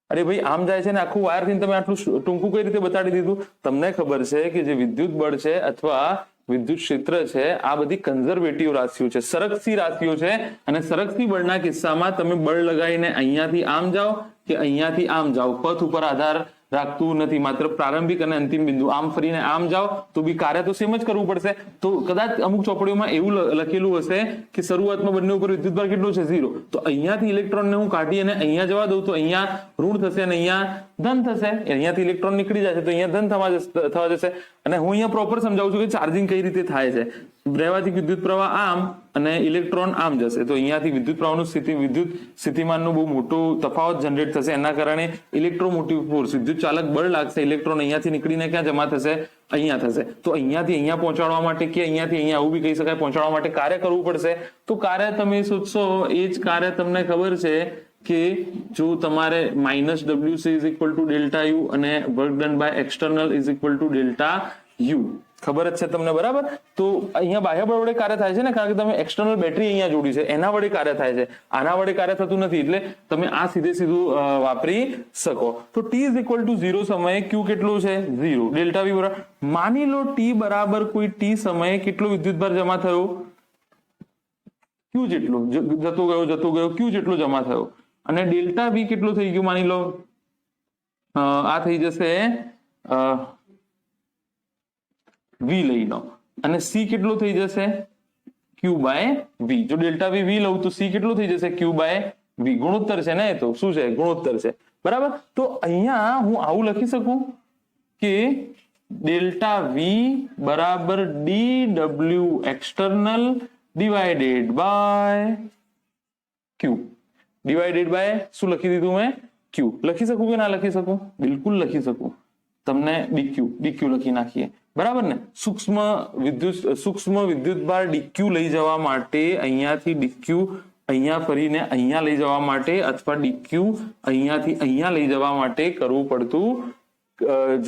અરે ભાઈ, આમ જાય છે ને આખું વાયર થી તમે આટલું ટૂંકું કઈ રીતે બતાડી દીધું? તમને ખબર છે કે જે વિદ્યુત બળ છે અથવા વિદ્યુત ક્ષેત્ર છે, આ બધી કન્ઝર્વેટિવ રાશિઓ છે, સરકતી રાશિઓ છે. અને સરકતી બળના કિસ્સામાં તમે બળ લગાવીને અહીંયાથી આમ જાઓ કે અહીંયાથી આમ જાઓ, પથ ઉપર આધાર રાખતું નથી. માત્ર પ્રારંભિક અને અંતિમ બિંદુ. આમ ફરીને આમ જાઓ તો બી કાર્ય તો સેમ જ કરવું પડશે. તો કદાચ અમુક ચોપડીઓમાં એવું લખેલું હશે કે શરૂઆતમાં બંને ઉપર વિદ્યુતભાર કેટલો છે? 0. તો અહીંયાથી ઇલેક્ટ્રોનને હું કાઢી અને અહીંયા જવા દઉં તો અહીંયા ઋણ થશે અને અહીંયા ધન થશે, અહીંયાથી ઇલેક્ટ્રોન નીકળી જાય છે તો અહીંયા ધન થવા જશે. અને હું અહીંયા પ્રોપર સમજાવું છું કે ચાર્જિંગ કઈ રીતે થાય છે. રહેવાથી વિદ્યુત પ્રવાહ આમ અને ઇલેક્ટ્રોન આમ જશે તો અહીંયાથી વિદ્યુત પ્રવાહનું વિદ્યુત સ્થિતિમાનનું બહુ મોટું તફાવત જનરેટ થશે. એના કારણે ઇલેક્ટ્રોમોટિવ ફોર્સ, વિદ્યુત ચાલક બળ લાગશે. ઇલેક્ટ્રોન અહીંયાથી નીકળીને ક્યાં જમા થશે? અહીંયા થશે. તો અહીંયાથી અહીંયા પહોંચાડવા માટે કે અહીંયાથી અહીંયા આવું બી કહી શકાય પહોંચાડવા માટે કાર્ય કરવું પડશે. તો કાર્ય તમે શોધશો એ જ કાર્ય તમને ખબર છે કે જો તમારે -WC is equal to delta U અને work done by external is equal to delta U ખબર જ છે તમને, બરાબર? તો અહીંયા બાહ્ય બળ વડે કાર્ય થાય છે ને, કારણ કે તમે એક્સટર્નલ બેટરી અહીંયા જોડી છે એના વડે કાર્ય થાય છે. આના વડે કાર્ય થતું નથી એટલે તમે આ સીધું વાપરી શકો. તો t ઇઝ ઇક્વલ ટુ 0 સમયે q કેટલું છે? 0. ડેલ્ટા v બરાબર, માની લો t બરાબર કોઈ t સમયે કેટલો વિદ્યુતભાર જમા થયો? q જેટલો જતો ગયો q જેટલો જમા થયો. અને ડેલ્ટા v કેટલો થઈ ગયો? માની લો આ થઈ જશે v લઈ લો અને c કેટલો થઈ જશે? q by v. જો ડેલ્ટા v લઉં તો c કેટલો થઈ જશે? q by v. ગુણોત્તર છે ને, એ તો શું છે? ગુણોત્તર છે, બરાબર? તો અહીંયા હું આવું લખી શકું કે ડેલ્ટા v બરાબર dw external divided by q. Divided by શું લખી દીધું મેં? q. લખી શકું કે ના લખી શકું? બિલકુલ લખી શકું. તમને dq લખી નાખીએ, બરાબર ને? સૂક્ષ્મ વિદ્યુતભાર dq લઈ જવા માટે અહીંયાથી dq અહીંયા ફરીને અહીંયા લઈ જવા માટે અથવા dq અહીંયાથી અહીંયા લઈ જવા માટે કરવું પડતું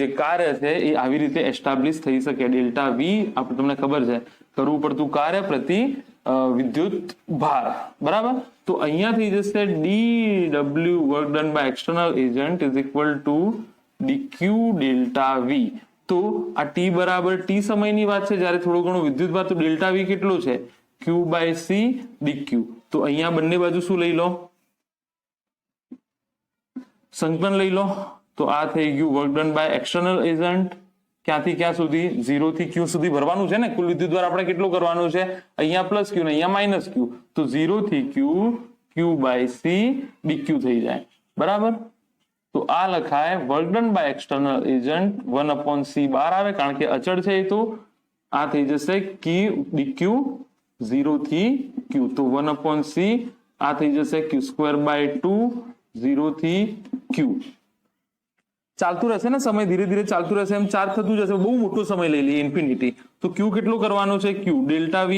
જે કાર્ય છે એ આવી રીતે એસ્ટાબ્લિશ થઈ શકે. ડેલ્ટા v આપણે તમને ખબર છે કરવું પડતું કાર્ય પ્રતિ વિદ્યુત ભાર, બરાબર? તો અહીંયા થઈ જશે dw work done by external agent is equal to dq delta v. તો આ t બરાબર t સમયની વાત છે જ્યારે થોડો ઘણો વિદ્યુતભાર, તો ડેલ્ટા v કેટલો છે? q by c dq. તો અહીંયા બંને બાજુ શું લઈ લો? સંકલન લઈ લો. તો આ થઈ ગયું work done by external agent. ક્યાંથી ક્યાં સુધી? 0 થી q સુધી ભરવાનું છે ને. કુલ વિદ્યુતભાર આપણે કેટલો કરવાનું છે? અહીંયા પ્લસ q ને અહીંયા માઇનસ q. તો 0 થી q બાય c dq થઈ જાય, બરાબર? તો આ લખાય work done by external agent 1/c બહાર આવે કારણ કે અચળ છે. તો આ થઈ જશે dq 0 થી q. તો 1/c આ થઈ જશે q² બાય 2 0 થી q. ચાલતું રહેશે ને, સમય ધીરે ધીરે ચાલતું રહેશે, એમ ચાર્જ થતું જશે. બહુ મોટો સમય લઈ લઈએ ઇન્ફિનિટી. તો q કેટલો કરવાનો છે? q delta v.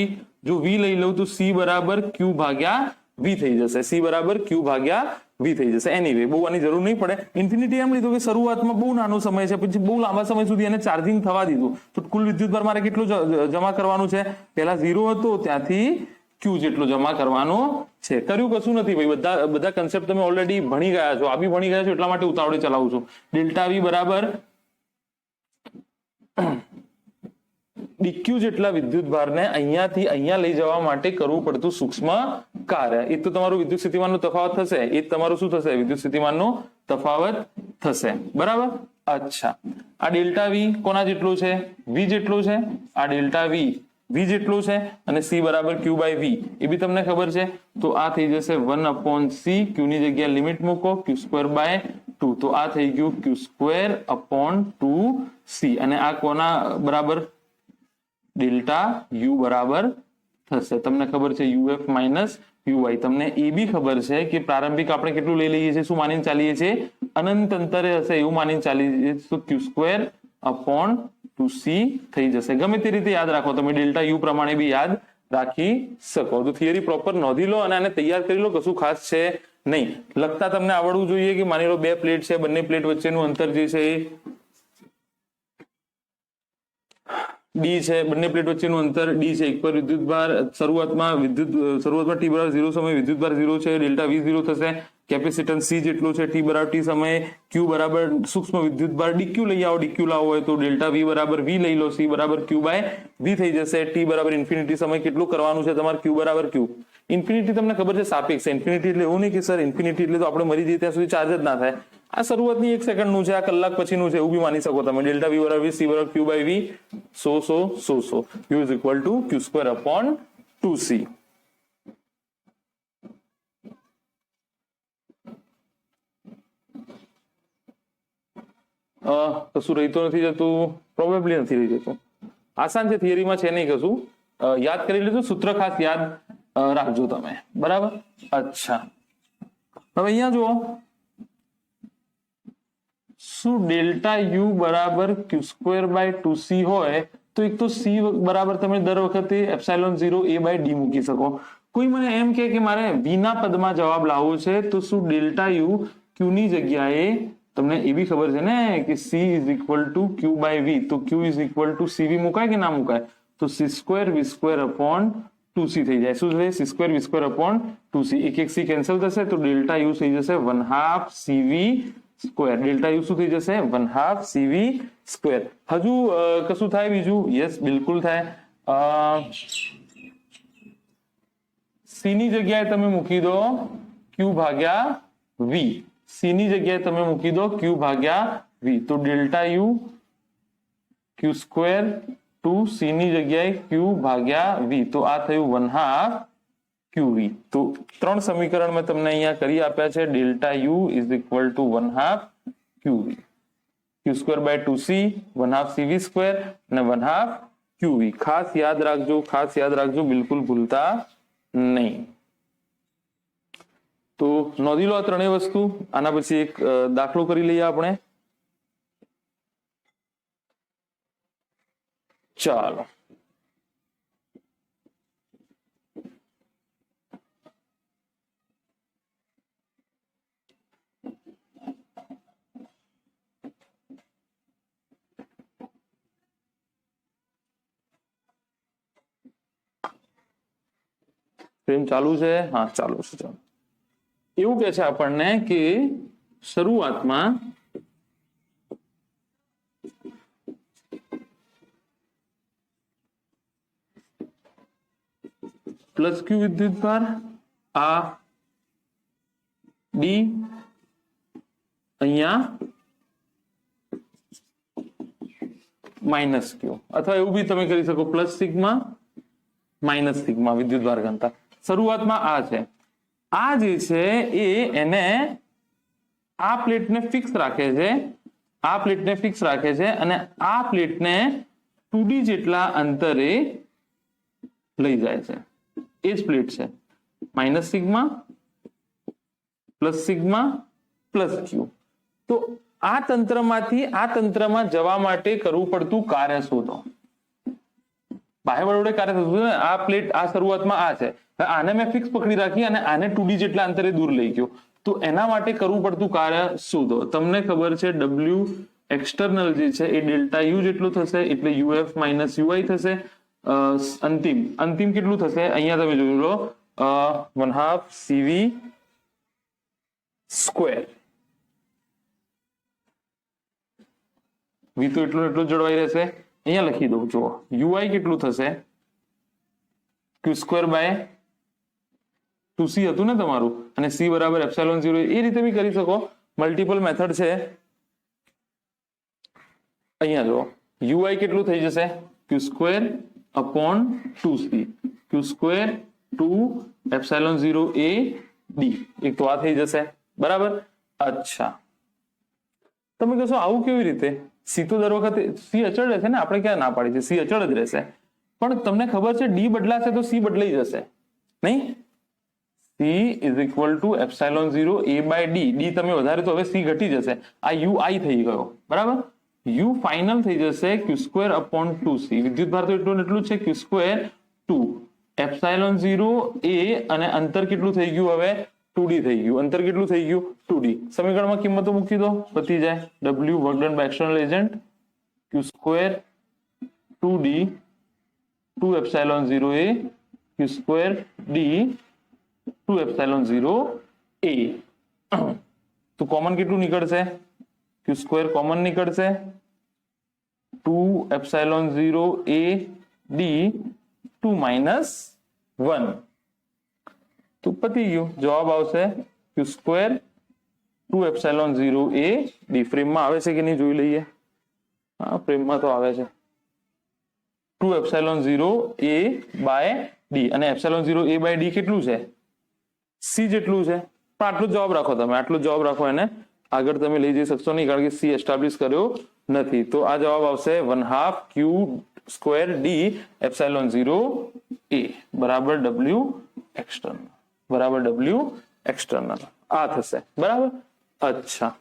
જો v લઈ લઉં તો c બરાબર q ભાગ્યા v થઈ જશે. c બરાબર q ભાગ્યા v થઈ જશે. એનીવે બહુ આની જરૂર નહીં પડે. ઇન્ફિનિટી એમ લીધું કે શરૂઆતમાં બહુ નાનો સમય છે, પછી બહુ લાંબા સમય સુધી એને ચાર્જિંગ થવા દીધું. તો કુલ વિદ્યુતભાર મારે કેટલું જમા કરવાનું છે? પહેલા 0 હતો ત્યાંથી q જેટલો જમા કરવાનો છે. કર્યું કશું નથી ભાઈ, બધા કન્સેપ્ટ તમે ઓલરેડી ભણી ગયા છો, આ બી ભણી ગયા છો, એટલા માટે ઉતાવળે ચલાવું છું. ડેલ્ટા v બરાબર dq જેટલા વિદ્યુતભારને અહીંયાથી અહીંયા લઈ જવા માટે કરવું પડતું સૂક્ષ્મ કાર્ય. એ તો તમારું વિદ્યુત સ્થિતિમાનનો તફાવત થશે. એ તમારું શું થશે? વિદ્યુત સ્થિતિમાનનો તફાવત થશે, બરાબર? અચ્છા, આ ડેલ્ટા v કોના જેટલો છે? v જેટલો છે. આ ડેલ્ટા v જેટલો છે અને c બરાબર q બાય v એ બી તમને ખબર છે. તો આ થઈ જશે 1/c. q ની જગ્યાએ લિમિટ મૂકો, q² બાય 2. તો આ થઈ ગયું q²/2c. અને આ કોના બરાબર? ડેલ્ટા u બરાબર થશે. તમને ખબર છે uf માઇનસ uy. તમને એ બી ખબર છે કે પ્રારંભિક આપણે કેટલું લઈ લઈએ છીએ? શું માનીને ચાલીએ છીએ? અનંત અંતરે હશે એવું માનીને ચાલીએ. તો q²/2c થઈ જશે. ગમે તે રીતે યાદ રાખો તમે, ડેલ્ટા u પ્રમાણે બી યાદ રાખી શકો. તો થિયરી પ્રોપર નોંધી લો અને આને તૈયાર કરી લો. કશું ખાસ છે નહીં. લખતા તમને આવડવું જોઈએ કે માની લો બે પ્લેટ છે, બંને પ્લેટ વચ્ચેનું અંતર જે છે એ d છે. બંને પ્લેટ વચ્ચેનું અંતર d છે. એક પર વિદ્યુતભાર શરૂઆતમાં t બરાબર 0 સમયે વિદ્યુતભાર 0 છે. ડેલ્ટા v 0 થશે. કેપેસિટન્સ c જેટલું છે. t બરાબર t સમયે q બરાબર સૂક્ષ્મ વિદ્યુતભાર dq લઈ આવો. dq લાવો હોય તો ડેલ્ટા v બરાબર v લઈ લો. c બરાબર q બાય v થઈ જશે. t બરાબર ઇન્ફિનિટી સમય કેટલું કરવાનું છે તમારે? q બરાબર q. ઇન્ફિનિટી તમને ખબર છે સાપેક્ષ. ઇન્ફિનિટી એટલે એવું નહીં કે સર ઇન્ફિનિટી એટલે તો આપણે મરી જઈએ ત્યાં સુધી ચાર્જ જ ના થાય. આ શરૂઆતની 1 સેકન્ડનું છે, આ કલાક પછીનું છે, એવું બી માની શકો તમે. ડેલ્ટા v બરાબર c બરાબર q by v. So u is equal to q²/2c. કશું રહી તો નથી જતું, પ્રોબેબલી નથી રહી જતું. આસાન છે, થિયરીમાં છે નહીં કશું. યાદ કરી લેજો, સૂત્ર ખાસ યાદ રાખજો તમે, બરાબર. અચ્છા, હવે અહીંયા જુઓ, શું ડેલ્ટા યુ બરાબર ક્યુ સ્ક્વેર બાય 2c હોય તો એક તો c બરાબર તમે દર વખતે એપ્સાઇલોન 0 a બાય ડી મૂકી શકો. કોઈ મને એમ કે મારે v ના પદમાં જવાબ લાવવો છે તો શું ડેલ્ટા યુ ક્યુ ની જગ્યાએ, તમને એ બી ખબર છે ને કે c is equal to Q by v, તો q is equal to cv મુકાય કે ના મુકાય? તો c square v square upon 2c થઈ જાય. શું છે? c square v square upon 2c. એક c કેન્સલ થશે તો ડેલ્ટા યુ થઈ જશે 1/2 cv સ્ક્વેર. ડેલ્ટા યુ શું થઈ જશે? 1/2 cv સ્ક્વેર. હજુ કશું થાય બીજું? યસ, બિલકુલ થાય. c ની જગ્યાએ તમે મૂકી દો q ભાગ્યા v. c ની જગ્યાએ તમે મૂકી દો q ભાગ્યા v, તો delta U q square to c ની જગ્યાએ q ભાગ્યા v, તો આ થયું 1/2 qv. તો ત્રણ સમીકરણ મેં તમને અહીંયા કરી આપ્યા છે. Delta U is equal to 1/2 qv, q square by 2c, 1/2 cv square અને 1/2 qv. ખાસ યાદ રાખજો, ખાસ યાદ રાખજો, બિલકુલ ભૂલતા નહીં. તો નોંધી લો આ ત્રણેય વસ્તુ. આના પછી એક દાખલો કરી લઈએ આપણે. ચાલો, ફ્રેમ ચાલુ છે? હા, ચાલુ છે. ચાલો, એવું કે છે આપણને કે શરૂઆતમાં પ્લસ ક્યુ વિદ્યુતભાર, આ ડી, અહીંયા માઇનસ ક્યુ, અથવા એવું બી તમે કરી શકો પ્લસ સિગ્મા માઇનસ સિગ્મા વિદ્યુતભાર ઘનતા. શરૂઆતમાં આ છે. આ જે છે એ એને આ પ્લેટને ફિક્સ રાખે છે, આ પ્લેટને ફિક્સ રાખે છે અને આ પ્લેટને 2d જેટલા અંતરે લઈ જાય છે. એ જ પ્લેટ છે. Minus sigma plus sigma plus Q. તો આ તંત્રમાંથી આ તંત્રમાં જવા માટે કરવું પડતું કાર્ય શોધો. બાહ્ય બળ વડે કાર્ય થતું ને. આ પ્લેટ આ શરૂઆતમાં આ છે, આને મેં ફિક્સ પકડી રાખી અને આને 2d જેટલા અંતરે દૂર લઈ ગયો. તો એના માટે કરવું પડતું કાર્ય શોધો. તમને ખબર છે w એક્સટર્નલ જે છે એ ડેલ્ટા યુ જેટલું થશે, એટલે uf માઇનસ ui થશે. અંતિમ કેટલું થશે? અહીંયા તમે જોઈ લો, 1/2 cv સ્ક્વેર. v તો એટલું જળવાઈ રહેશે. અહીંયા લખી દઉં, જુઓ ui કેટલું થશે? q સ્ક્વેર બાય 2c હતું ને તમારું, અને c બરાબર એપ્સિલોન 0. એ રીતે બી કરી શકો, મલ્ટિપલ મેથડ છે. અહીંયા જુઓ ui કેટલું થઈ જશે? q square upon 2c, q square 2 epsilon 0 a d. એક તો આ થઈ જશે, બરાબર. અચ્છા, તમે કહેશો આવું કેવી રીતે? c તો દર વખતે c અચળ રહેશે ને, આપણે ક્યાં ના પાડી છે? c અચળ જ રહેશે. પણ તમને ખબર છે d બદલાશે તો c બદલાઈ જશે નહીં? c is equal to epsilon 0 a by d. d તમે વધારે તો હવે c ઘટી જશે. આ ui થઈ ગયો, બરાબર. u ફાઇનલ થઈ જશે q સ્ક્વેર અપોન 2c. વિદ્યુતભાર તો એટલું જ છે, q સ્ક્વેર 2 એપ્સિલોન 0 a, અને અંતર કેટલું થઈ ગયું હવે? 2d થઈ ગયું. અંતર કેટલું થઈ ગયું? 2d. સમીકરણમાં કિંમતો મૂકી દો, પતી જાય. w work done by external agent, q square 2d 2 epsilon 0 a, q square d 2 epsilon 0 a. તો કોમન કેટલું નીકળશે? q સ્ક્વેર કોમન નીકળશે, 2 એપ્સિલોન 0 a d 2 માઇનસ 1. તો પતી ગયું. જવાબ આવશે q square 2 epsilon 0 a d. ફ્રેમમાં આવે છે કે નહીં જોઈ લઈએ. હા, ફ્રેમમાં તો આવે છે. 2 એપ્સિલોન 0 a બાય d, અને એપ્સિલોન 0 a બાય d કેટલું છે? c જેટલું છે. પણ આટલો જવાબ રાખો તમે, આટલો જવાબ રાખો એને આગળ તમે લઈ જઈ શકશો નહીં કારણ કે સી એસ્ટાબ્લિશ કર્યો નથી. તો આ જવાબ આવશે 1/2 ક્યુ સ્ક્વેર ડી એપ્સાઇલોન 0 એ બરાબર ડબલ્યુ એક્સટર્નલ, બરાબર ડબલ્યુ એક્સટર્નલ આ થશે. બરાબર. અચ્છા,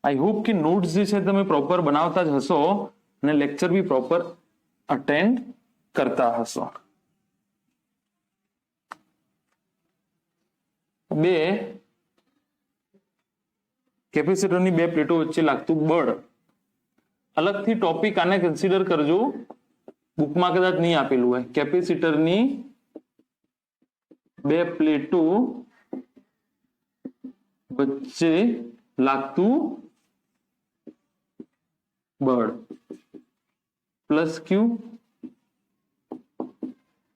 આઈ હોપ કે નોટ્સ જે છે તમે પ્રોપર બનાવતા જ હશો અને લેક્ચર બી પ્રોપર અટેન્ડ કરતા હશો. બે કેપેસિટરની બે પ્લેટો વચ્ચે લાગતું બળ, અલગથી ટોપિક આને કન્સિડર કરજો, બુકમાં કદાચ નહીં આપેલું હોય. કેપેસિટરની બે પ્લેટો વચ્ચે લાગતું બળ પ્લસ ક્યુ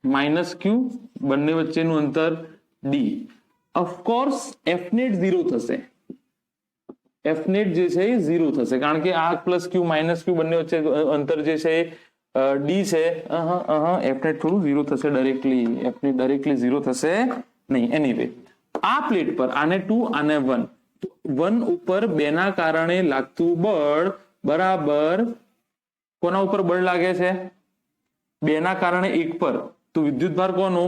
માઇનસ ક્યુ, બંને વચ્ચેનું અંતર ડી. ઓફકોર્સ એફ નેટ 0 થશે, એફ નેટ જે છે એ 0 થશે કારણ કે આ પ્લસ ક્યુ માઇનસ ક્યુ બંને વચ્ચે અંતર જે છે ડી છે. એફ નેટ થોડું 0 થશે ડાયરેક્ટલી, એફ નેટ ડાયરેક્ટલી 0 થશે નહીં. એનીવે આ પ્લેટ પર આને 2 આને 1, 1 ઉપર 2 ના કારણે લાગતું બળ બરાબર કોના ઉપર બળ લાગે છે? 2 ના કારણે 1 પર. તો વિદ્યુતભાર કોનો?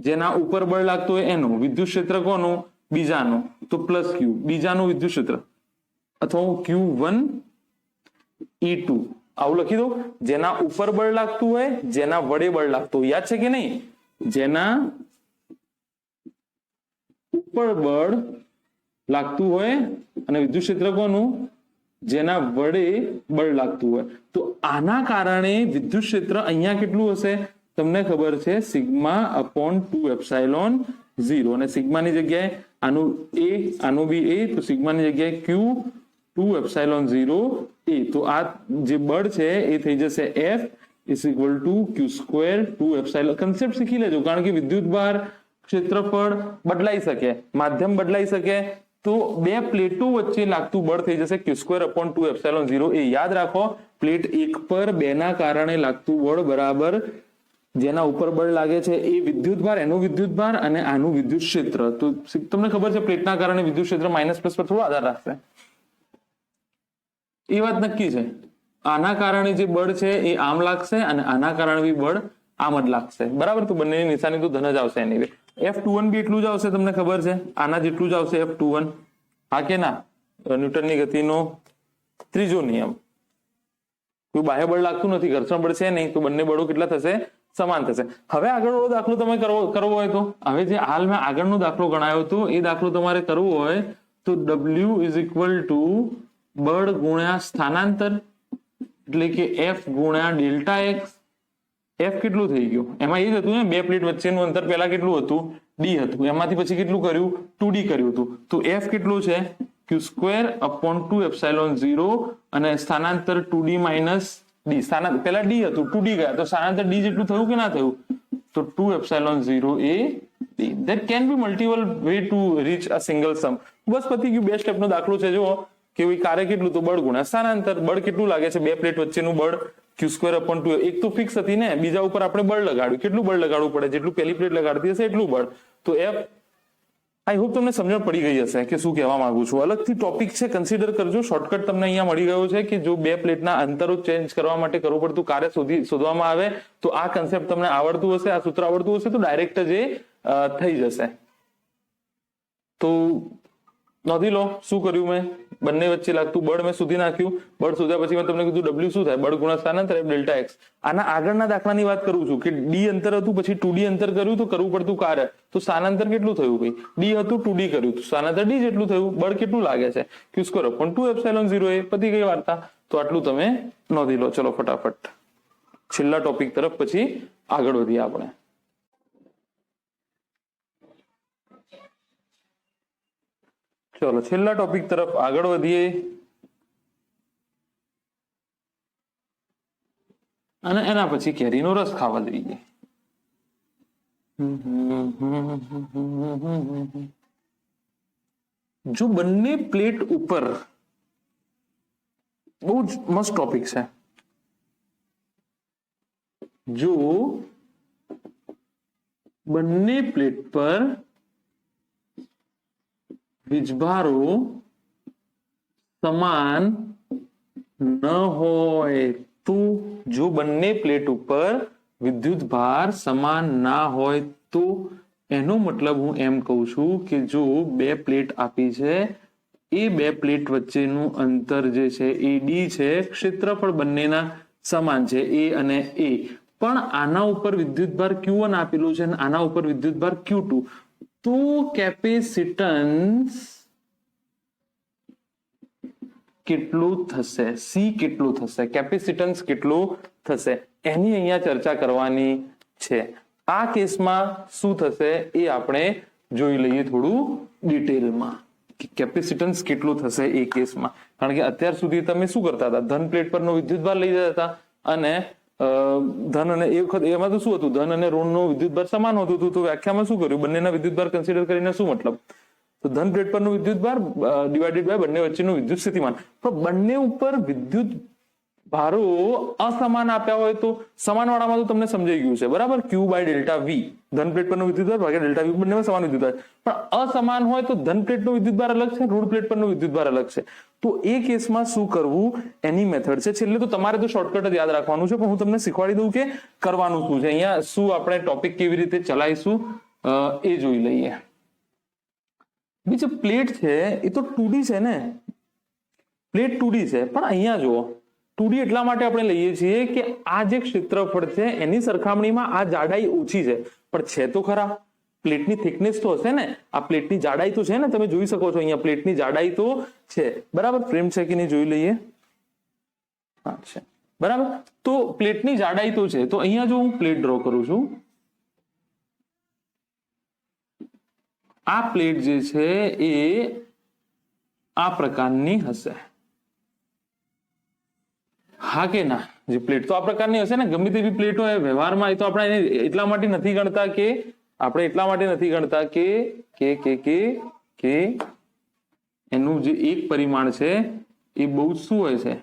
જેના ઉપર બળ લાગતું હોય એનું. વિદ્યુત ક્ષેત્ર કોનું? બીજાનું. તો પ્લસ ક્યુ બીજાનું વિદ્યુત ક્ષેત્ર અથવા Q1 E2 આવું લખી દો. જેના ઉપર બળ લાગતું હોય, જેના વડે બળ લાગતું હોય. યાદ છે કે નહીં? જેના ઉપર બળ લાગતું હોય અને વિદ્યુત ક્ષેત્ર કોનું? જેના વડે બળ લાગતું હોય. તો આના કારણે વિદ્યુત ક્ષેત્ર અહીંયા કેટલું હશે? તમને ખબર છે સિગ્મા અપોન 2 એપ્સાઇલોન 0, અને સિગ્માની જગ્યાએ આનું એ, આનું બી એ, તો સિગ્માની જગ્યાએ Q 2 એપ્સાઇલોન 0 એ. તો આ જે બળ છે એ થઈ જશે F is equal two Q square 2 epsilon. Concept શીખી લેજો કારણ કે વિદ્યુતભાર, ક્ષેત્રફળ બદલાઈ શકે, માધ્યમ બદલાઈ શકે. તો બે પ્લેટો વચ્ચે લાગતું બળ થઈ જશે Q સ્ક્વેર અપોન 2 એપ્સાઇલોન 0 એ. યાદ રાખો, પ્લેટ 1 પર 2 ના કારણે લાગતું બળ બરાબર જેના ઉપર બળ લાગે છે એ વિદ્યુતભાર, એનું વિદ્યુતભાર અને આનું વિદ્યુત ક્ષેત્ર. તો તમને ખબર છે પ્લેટના કારણે વિદ્યુત ક્ષેત્ર માઇનસ પ્લસ પર થોડો આધાર રાખશે, એ વાત નક્કી છે. આના કારણે જે બળ છે એ આમ લાગશે અને આના કારણે બી બળ આમ જ લાગશે. બરાબર. તો બંનેની નિશાની તો ધન જ આવશે. એની F21 બી એટલું જ આવશે, તમને ખબર છે આના જેટલું જ આવશે F21. હા કે ના? ન્યૂટનની ગતિનો ત્રીજો નિયમ. કોઈ બાહ્ય બળ લાગતું નથી, ઘર્ષણ બળ છે નહીં, તો બંને બળો કેટલા થશે? સમાન થશે. હવે આગળનો દાખલો તમે કરવો હોય તો, હવે જે હાલ મેં આગળનો દાખલો ગણાયો હતો એ દાખલો તમારે કરવો હોય તો W ઇઝ ઇક્વલ ટુ બળ ગુણ્યા સ્થાનાંતર એટલે કે F ગુણ્યા ડેલ્ટા એક્સ. F કેટલું થઈ ગયું? એમાં એ જ હતું ને, બે પ્લેટ વચ્ચેનું અંતર પહેલા કેટલું હતું? D હતું. એમાંથી પછી કેટલું કર્યું? 2D કર્યું હતું. તો F કેટલું છે? Q સ્ક્વેર અપોન 2 એપ્સાઇલોન 0 અને સ્થાનાંતર 2D માઇનસ D. સ્થાનાંતર પહેલા D હતું, 2D ગયા, તો સ્થાનાંતર D જેટલું થયું કે ના થયું? તો 2 epsilon 0 A D. That can be multiple way to reach a single sum. બસ પતી ગયું. બે સ્ટેપનો દાખલો છે. જો કે કાર્ય કેટલું? તો બળ ગુણ્યા સ્થાનાંતર. બળ કેટલું લાગે છે? બે પ્લેટ વચ્ચેનું બળ Q સ્ક્વેર અપોન 2. એક તો ફિક્સ હતી ને, બીજા ઉપર આપણે બળ લગાડ્યું. કેટલું બળ લગાડવું પડે? જેટલું પહેલી પ્લેટ લગાડતી હશે એટલું બળ. તો F, આઈ હોપ તમને સમજણ પડી ગઈ હશે કે શું કહેવા માંગુ છું. અલગથી ટોપિક છે, કન્સિડર કરજો. શોર્ટકટ તમને અહીંયા મળી ગયો છે કે જો બે પ્લેટના અંતરો ચેન્જ કરવા માટે કરવું પડતું કાર્ય શોધવામાં આવે તો આ કન્સેપ્ટ તમને આવડતું હશે, આ સૂત્ર આવડતું હશે તો ડાયરેક્ટ જ થઈ જશે. તો નોંધી લો શું કર્યું મેં. બંને વચ્ચે લાગતું બળ મેં શોધી નાખ્યું. બળ શોધ્યા પછી મેં તમને કીધું W શું થાય? બળ ગુણ્યા સ્થાનાંતર ડેલ્ટા એક્સ. આના આગળના દાખલાની વાત કરું છું કે D અંતર હતું, પછી 2D અંતર કર્યું તો કરવું પડતું કાર્ય. તો સ્થાનાંતર કેટલું થયું ભાઈ? D હતું, 2D કર્યું તો સ્થાનાંતર D જેટલું થયું. બળ કેટલું લાગે છે? Q સ્ક્વેર અપોન 2 એપ્સાઇલોન 0 એ. પતી ગઈ વાર્તા. તો આટલું તમે નોંધી લો. ચલો ફટાફટ છેલ્લા ટોપિક તરફ પછી આગળ વધીએ આપણે. ચલો છેલ્લા ટોપિક તરફ આગળ વધીએ અને એના પછી કેરીનો રસ ખાવા જઈએ. જો બંને પ્લેટ ઉપર, બહુ જ મસ્ત ટોપિક છે, જો બંને પ્લેટ પર વીજભારો સમાન ન હોય તો, જો બંને પ્લેટ ઉપર વિદ્યુત ભાર સમાન ના હોય તો એનો મતલબ હું એમ કહું છું કે જો બે પ્લેટ આપી છે, એ બે પ્લેટ વચ્ચેનું અંતર જે છે એ ડી છે, ક્ષેત્રફળ બંનેના સમાન છે એ અને એ, પણ આના ઉપર વિદ્યુતભાર Q1 આપેલું છે અને આના ઉપર વિદ્યુતભાર Q2, તો કેપેસિટન્સ કેટલું થશે, સી કેટલું થશે, કેપેસિટન્સ કેટલું થશે, એની અહીંયા ચર્ચા કરવાની છે. આ કેસમાં શું થશે એ આપણે જોઈ લઈએ થોડું ડિટેલમાં કે કેપેસિટન્સ કેટલું થશે એ કેસમાં. કારણ કે અત્યાર સુધી તમે શું કરતા હતા, ધન પ્લેટ પરનો વિદ્યુતભાર લઈ જતા હતા અને ધન અને એ વખત એમાં તો શું હતું, ધન અને ઋણનો વિદ્યુતભાર સમાન હોતું હતું. તો વ્યાખ્યામાં શું કર્યું, બંનેના વિદ્યુતભાર કન્સિડર કરીને શું મતલબ, તો ધન પ્લેટ પરનો વિદ્યુતભાર ડિવાઇડેડ બાય બંને વચ્ચેનું વિદ્યુત સ્થિતિમાન. પણ બંને ઉપર વિદ્યુત ભારો અસમાન આપ્યા હોય તો સમાન વાળામાં તો તમને સમજાઈ ગયું છે બરાબર, Q બાય ડેલ્ટા V, ધન પ્લેટ પરનો વિદ્યુતભાર ભાગ્યા ડેલ્ટા V, બંનેમાં સમાન વિદ્યુતભાર. પણ અસમાન હોય તો ધન પ્લેટનો વિદ્યુતભાર અલગ છે, ઋણ પ્લેટ પરનો વિદ્યુતભાર અલગ છે. તો એ કેસમાં શું કરવું એની મેથડ છે. છેલ્લે તો તમારે તો શોર્ટકટ જ યાદ રાખવાનું છે, પણ હું તમને શીખવાડી દઉં કે કરવાનું શું છે. અહીંયા શું આપણે ટોપિક કેવી રીતે ચલાવીશું એ જોઈ લઈએ. બીજું પ્લેટ છે એ તો 2D છે ને, પ્લેટ 2D છે, પણ અહીંયા જુઓ 2D એટલા માટે આપણે લઈએ છીએ કે આ જે ક્ષેત્રફળ છે એની સરખામણીમાં આ જાડાઈ ઓછી છે, પણ છે તો ખરા, પ્લેટની થિકનેસ તો હશે ને, આ પ્લેટની જાડાઈ તો છે ને, તમે જોઈ શકો છો અહીંયા પ્લેટની જાડાઈ તો છે બરાબર. ફ્રેમ છે કે નહીં જોઈ લઈએ, હા છે બરાબર. તો પ્લેટની જાડાઈ તો છે, તો અહીંયા જો હું પ્લેટ ડ્રો કરું છું, આ પ્લેટ જે છે એ આ પ્રકારની હશે, હા કે ના, જે પ્લેટ તો આ પ્રકારની હશે ને, ગમે તેવી પ્લેટ હોય વ્યવહારમાં, એ તો આપણે એટલા માટે નથી ગણતા કે કે એનું જે એક પરિમાણ છે એ બહુ શું હોય છે,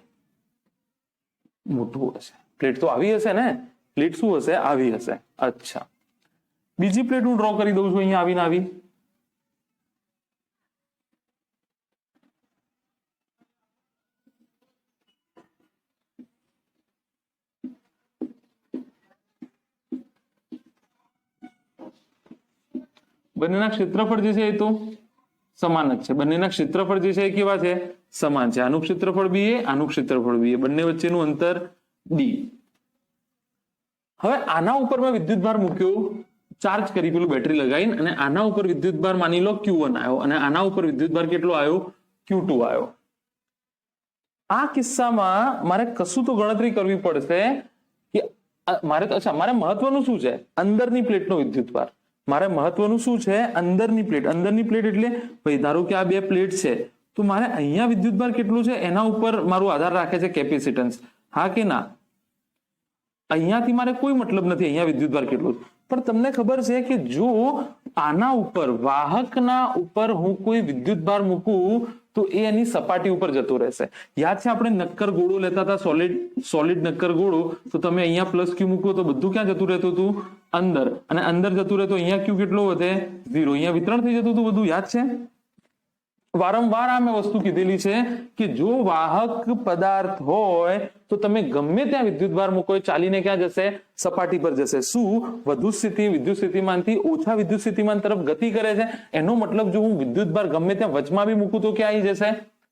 મોટું હશે. પ્લેટ તો આવી હશે ને, પ્લેટ શું હશે, આવી હશે. અચ્છા, બીજી પ્લેટ હું ડ્રો કરી દઉં છું અહીંયા આવીને આવી, બંનેના ક્ષેત્રફળ જે છે એ તો સમાન જ છે, બંનેના ક્ષેત્રફળ જે છે એ કેવા છે, સમાન છે. આનું ક્ષેત્રફળ બી એ, આનું ક્ષેત્રફળ બી એ, બંને વચ્ચેનું અંતર ડી. હવે આના ઉપર મેં વિદ્યુતભાર મૂક્યો, ચાર્જ કરી પેલું બેટરી લગાવીને, અને આના ઉપર વિદ્યુતભાર માની લો Q1 આવ્યો અને આના ઉપર વિદ્યુતભાર કેટલો આવ્યો, Q2 આવ્યો. આ કિસ્સામાં મારે કશું તો ગણતરી કરવી પડશે કે મારે મહત્વનું શું છે, અંદરની પ્લેટનો વિદ્યુતભાર. મારે મહત્વનું શું છે, અંદરની પ્લેટ. અંદરની પ્લેટ એટલે ભાઈ ધારો કે આ બે પ્લેટ છે, તો મારે અહીંયા વિદ્યુતભાર કેટલું છે એના ઉપર મારું આધાર રાખે છે કેપેસિટન્સ, હા કે ના. અહીંયાથી મારે કોઈ મતલબ નથી અહીંયા વિદ્યુતભાર કેટલું, પણ તમને ખબર છે કે જો આના ઉપર વાહકના ઉપર હું કોઈ વિદ્યુતભાર મૂકું તો એ એની સપાટી ઉપર જતો રહેશે. યાદ છે આપણે નક્કર ગોળો લેતા હતા, સોલિડ નક્કર ગોળો, તો તમે અહીંયા પ્લસ Q મૂકો તો બધું ક્યાં જતું રહેતું હતું, અંદર, અને અંદર જતું રહેતું અહીંયા Q કેટલો વધે, 0, અહીંયા વિતરણ થઈ જતું હતું બધું. યાદ છે, વારંવાર આ મેં વસ્તુ કીધેલી છે કે જો વાહક પદાર્થ હોય તો તમે ગમે ત્યાં વિદ્યુતભાર મૂકો ચાલીને ક્યાં જશે, સપાટી પર જશે. શું વધુ સ્થિતિ વિદ્યુત સ્થિતિમાનથી ઓછા વિદ્યુત સ્થિતિમાન તરફ ગતિ કરે છે, એનો મતલબ જો હું વિદ્યુતભાર ગમે ત્યાં વચમાં બી મૂકું તો ક્યાં આવી જશે,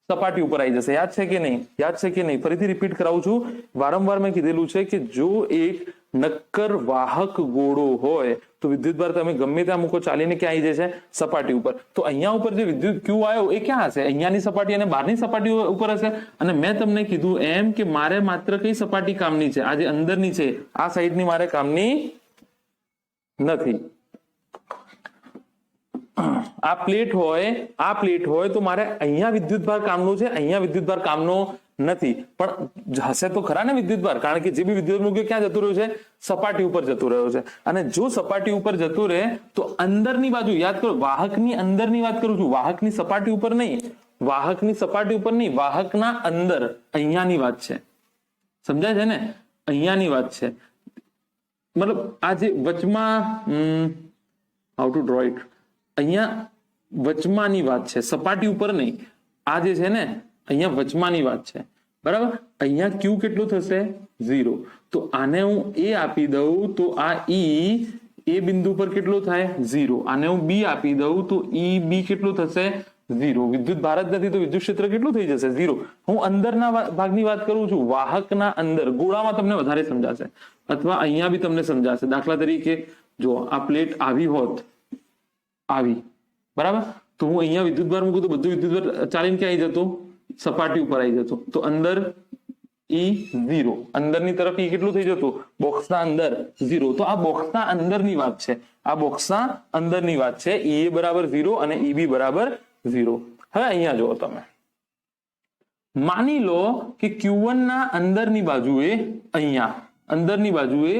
સપાટી ઉપર આવી જશે. યાદ છે કે નહીં, યાદ છે કે નહીં, ફરીથી રિપીટ કરાવું છું, વારંવાર મેં કીધેલું છે કે જો એક નક્કર વાહક ગોળો હોય તો વિદ્યુતભાર તમે ગમે ત્યાં મૂકો ચાલીને ક્યાં આવી જશે, સપાટી ઉપર. તો અહીંયા ઉપર જે વિદ્યુત Q આવ્યો એ ક્યાં હશે, અહીંયાની સપાટી અને બહારની સપાટી ઉપર હશે. અને મેં તમને કીધું એમ કે મારે માત્ર કઈ સપાટી કામની છે, આ જે અંદરની છે આ સાઈડની મારે કામની નથી. આ પ્લેટ હોય તો મારે અહીંયા વિદ્યુતભાર કામનું છે, અહીંયા વિદ્યુતભાર કામનો નથી. પણ હશે તો ખરા ને વિદ્યુતભાર, કારણ કે જે બી વિદ્યુત મૂક્યો ક્યાં જતું રહ્યું છે, સપાટી ઉપર જતું રહ્યો છે. અને જો સપાટી ઉપર જતું રહે તો અંદરની બાજુ, યાદ કરો વાહકની અંદરની વાત કરું છું, વાહકની સપાટી ઉપર નહીં, વાહકના અંદર, અહીંયાની વાત છે, સમજાય છે ને, અહીંયાની વાત છે. मतलब આ જે વચમાં હાઉ ટુ ડ્રો ઇટ, અહીંયા વચમાની વાત છે, સપાટી ઉપર નહીં. આ જે છે ને અહીંયા વચમાની વાત છે, બરાબર. અહીંયા ક્યુ કેટલું થશે 0. તો આને હું એ આપી દઉં તો આ ઈ એ બિંદુ પર કેટલો થાય 0. આને હું બી આપી દઉં તો ઈ બી કેટલું થશે 0. વિદ્યુત ભાર જ નથી તો વિદ્યુત ક્ષેત્ર કેટલું થઈ જશે 0. હું અંદરના ભાગની વાત કરું છું, વાહકના અંદર. ગોળામાં તમને વધારે સમજાશે અથવા અહીંયા બી તમને સમજાશે. દાખલા તરીકે જો આ પ્લેટ આવી હોત, આવી, બરાબર, તો હું અહીંયા વિદ્યુત ભાર મૂકું તો બધું વિદ્યુત ભાર ચાલીને ક્યાં આવી જતો, સપાટી ઉપર આવી જતો. તો અંદર ઈ 0, અંદરની તરફ ઈ કેટલું થઈ જતું, બોક્સના અંદર 0. તો આ બોક્સના અંદરની વાત છે, આ બોક્સના અંદરની વાત છે. ઈ બરાબર 0 અને ઈ બી બરાબર 0. હવે અહીંયા જુઓ તમે, માની લો કે Q1 ના અંદરની બાજુએ, અહીંયા અંદરની બાજુએ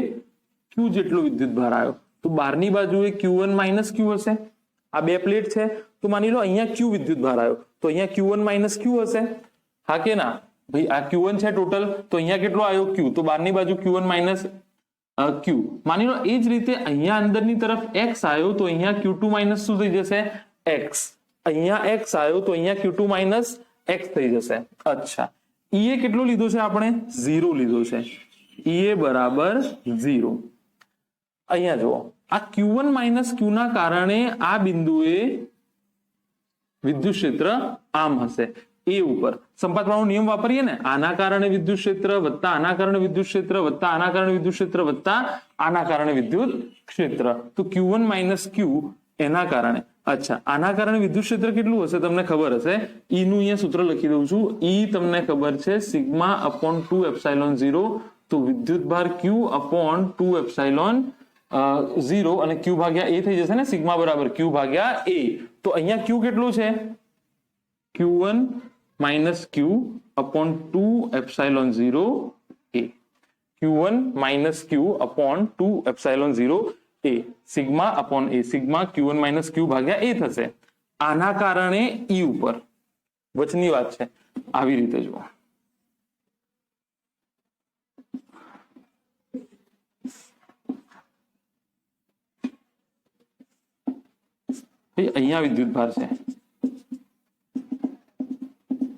Q જેટલો વિદ્યુત ભાર આવ્યો, તો બહારની બાજુએ Q1 માઇનસ Q હશે. આ બે પ્લેટ છે, તો માની લો અહીંયા Q વિદ્યુત ભાર આવ્યો, તો અહીંયા Q1 માઇનસ Q હશે, હા કે ના ભાઈ? આ Q1 છે ટોટલ, તો અહીંયા કેટલો આવ્યો Q, તો બહારની બાજુ Q1 માઇનસ Q. માની લો એ જ રીતે અહીંયા અંદરની તરફ X આવ્યો, તો અહીંયા Q2 માઇનસ શું થઈ જશે, X. અહીંયા X આવ્યો તો અહીંયા Q2 માઇનસ X થઈ જશે. અચ્છા, ઈએ કેટલો લીધો છે આપણે, 0 લીધો છે. ઈએ બરાબર 0. અહીંયા જુઓ, આ Q1 માઇનસ Q ના કારણે આ બિંદુએ વિદ્યુત ક્ષેત્ર આમ હશે, એ ઉપર. સંપાતવાનો નિયમ વાપરીએ ને, આના કારણે વિદ્યુત ક્ષેત્ર વત્તા આના કારણે વિદ્યુત ક્ષેત્ર વત્તા આના કારણે વિદ્યુત ક્ષેત્ર વત્તા આના કારણે વિદ્યુત ક્ષેત્ર. તો Q1 માઇનસ Q એના કારણે. અચ્છા, આના કારણે વિદ્યુત ક્ષેત્ર કેટલું હશે તમને ખબર હશે. ઈ નું અહીંયા સૂત્ર લખી દઉં છું. ઈ તમને ખબર છે સિગ્મા અપોન 2 એપ્સાઇલોન 0. તો વિદ્યુત ભાર Q અપોન 2 એપ્સાઇલોન 0 અને Q ભાગ્યા A થઈ જશે ને, સિગ્મા બરાબર Q ભાગ્યા A. તો અહીંયા Q કેટલું છે, Q1 minus Q upon 2 epsilon 0 A. Q1 minus Q upon 2 epsilon 0 A. Sigma upon A, sigma Q1 minus Q ભાગ્યા A થશે. આના કારણે E ઉપર, વચની વાત છે. આવી રીતે જુઓ, અહીંયા વિદ્યુત ભાર છે,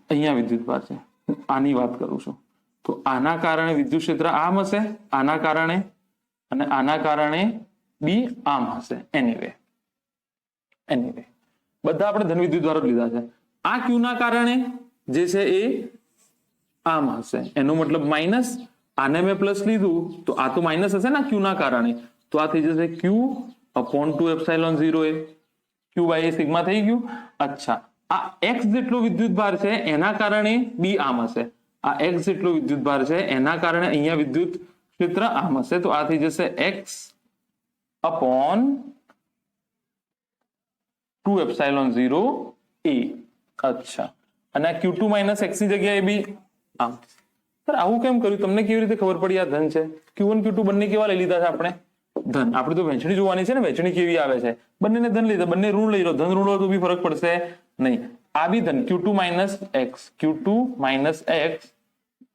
અહીંયા વિદ્યુત ભાર છે, આની વાત કરું છું. તો આના કારણે વિદ્યુત ક્ષેત્ર આમ હશે, આના કારણે, અને આના કારણે બી આમ હશે. એનીવે બધા આપણે ધન વિદ્યુત ભાર લીધા છે. આ Q ના કારણે જે છે એ આમ હશે, એનો મતલબ માઇનસ. આને મેં પ્લસ લીધું તો આ તો માઇનસ હશે ને Q ના કારણે, તો આ થઈ જશે Q upon 2 epsilon 0 A. Q by A sigma થઈ ગયું. અચ્છા, આ X જેટલો વિદ્યુત ભાર છે એના કારણે બી આમ હશે. આ X જેટલો વિદ્યુત ભાર છે એના કારણે અહીંયા વિદ્યુત ક્ષેત્ર આમ હશે. તો આ થઈ જશે X અપોન 2 એપ્સાઇલોન 0 A. અચ્છા, અને આ Q2 માઇનસ X ની જગ્યાએ બી આમ. સર આવું કેમ કર્યું, તમને કેવી રીતે ખબર પડી આ ધન છે? Q1 Q2 બંને કેવા લઈ લીધા છે આપણે, ધન. આપણે તો વહેંચણી જોવાની છે ને, વહેંચણી કેવી આવે છે. બંનેને ધન લીધા, બંને ઋણ લઈ લો, ધન ઋણ લો તો બી ફરક પડશે નહીં. આ બી ધન, Q2 minus X, Q2 minus X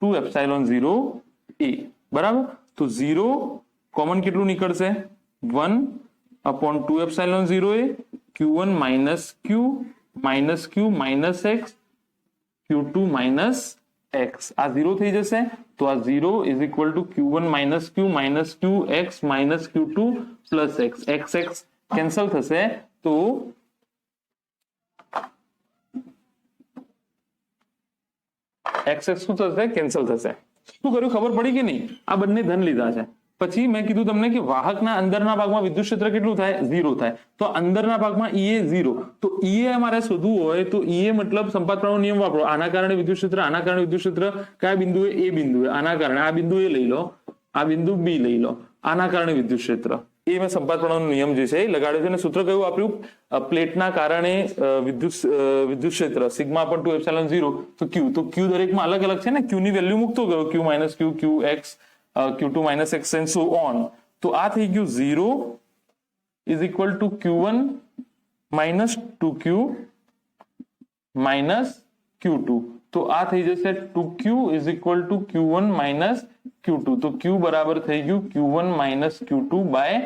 2 epsilon 0 A. બરાબર. તો 0 કોમન કેટલું નીકળશે, 1 upon 2 epsilon 0 A. Q1 minus Q minus Q minus X, Q2 minus X. આ 0 થઈ જશે. તો આ 0 is equal to Q1 minus Q minus Q X minus Q2 plus X. X cancel થશે. તો X શું થશે, કેન્સલ થશે. શું કર્યું ખબર પડી કે નહીં? આ બંને ધન લીધા છે. પછી મેં કીધું તમને કે વાહકના અંદરના ભાગમાં વિદ્યુત ક્ષેત્ર કેટલું થાય, 0 થાય. તો અંદરના ભાગમાં E 0. તો E અમારે શોધવું હોય તો E મતલબ સંપાતનો નિયમ વાપરો. આના કારણે વિદ્યુત ક્ષેત્ર, આના કારણે વિદ્યુત ક્ષેત્ર કયા બિંદુએ, એ બિંદુએ. આના કારણે આ બિંદુ એ લઈ લો, આ બિંદુ બી લઈ લો. આના કારણે વિદ્યુત ક્ષેત્ર, એ મેં સંપાતનો નિયમ જે છે એ લગાડ્યો છે. અને સૂત્ર કયું આપ્યું, પ્લેટના કારણે વિદ્યુત ક્ષેત્ર સિગ્મા પર 2 એપ્સિલોન 0. તો Q, તો Q દરેકમાં અલગ અલગ છે ને, Q ની વેલ્યુ મૂકતો ગયો, Q minus Q, Q X, Q2 minus X and so on. તો આ થઈ ગયું 0 is equal to Q1 minus 2Q minus Q2. તો આ થઈ જશે 2Q is equal to Q1 minus Q2 તો Q બરાબર થઈ ગયું Q1 માઇનસ Q2 બાય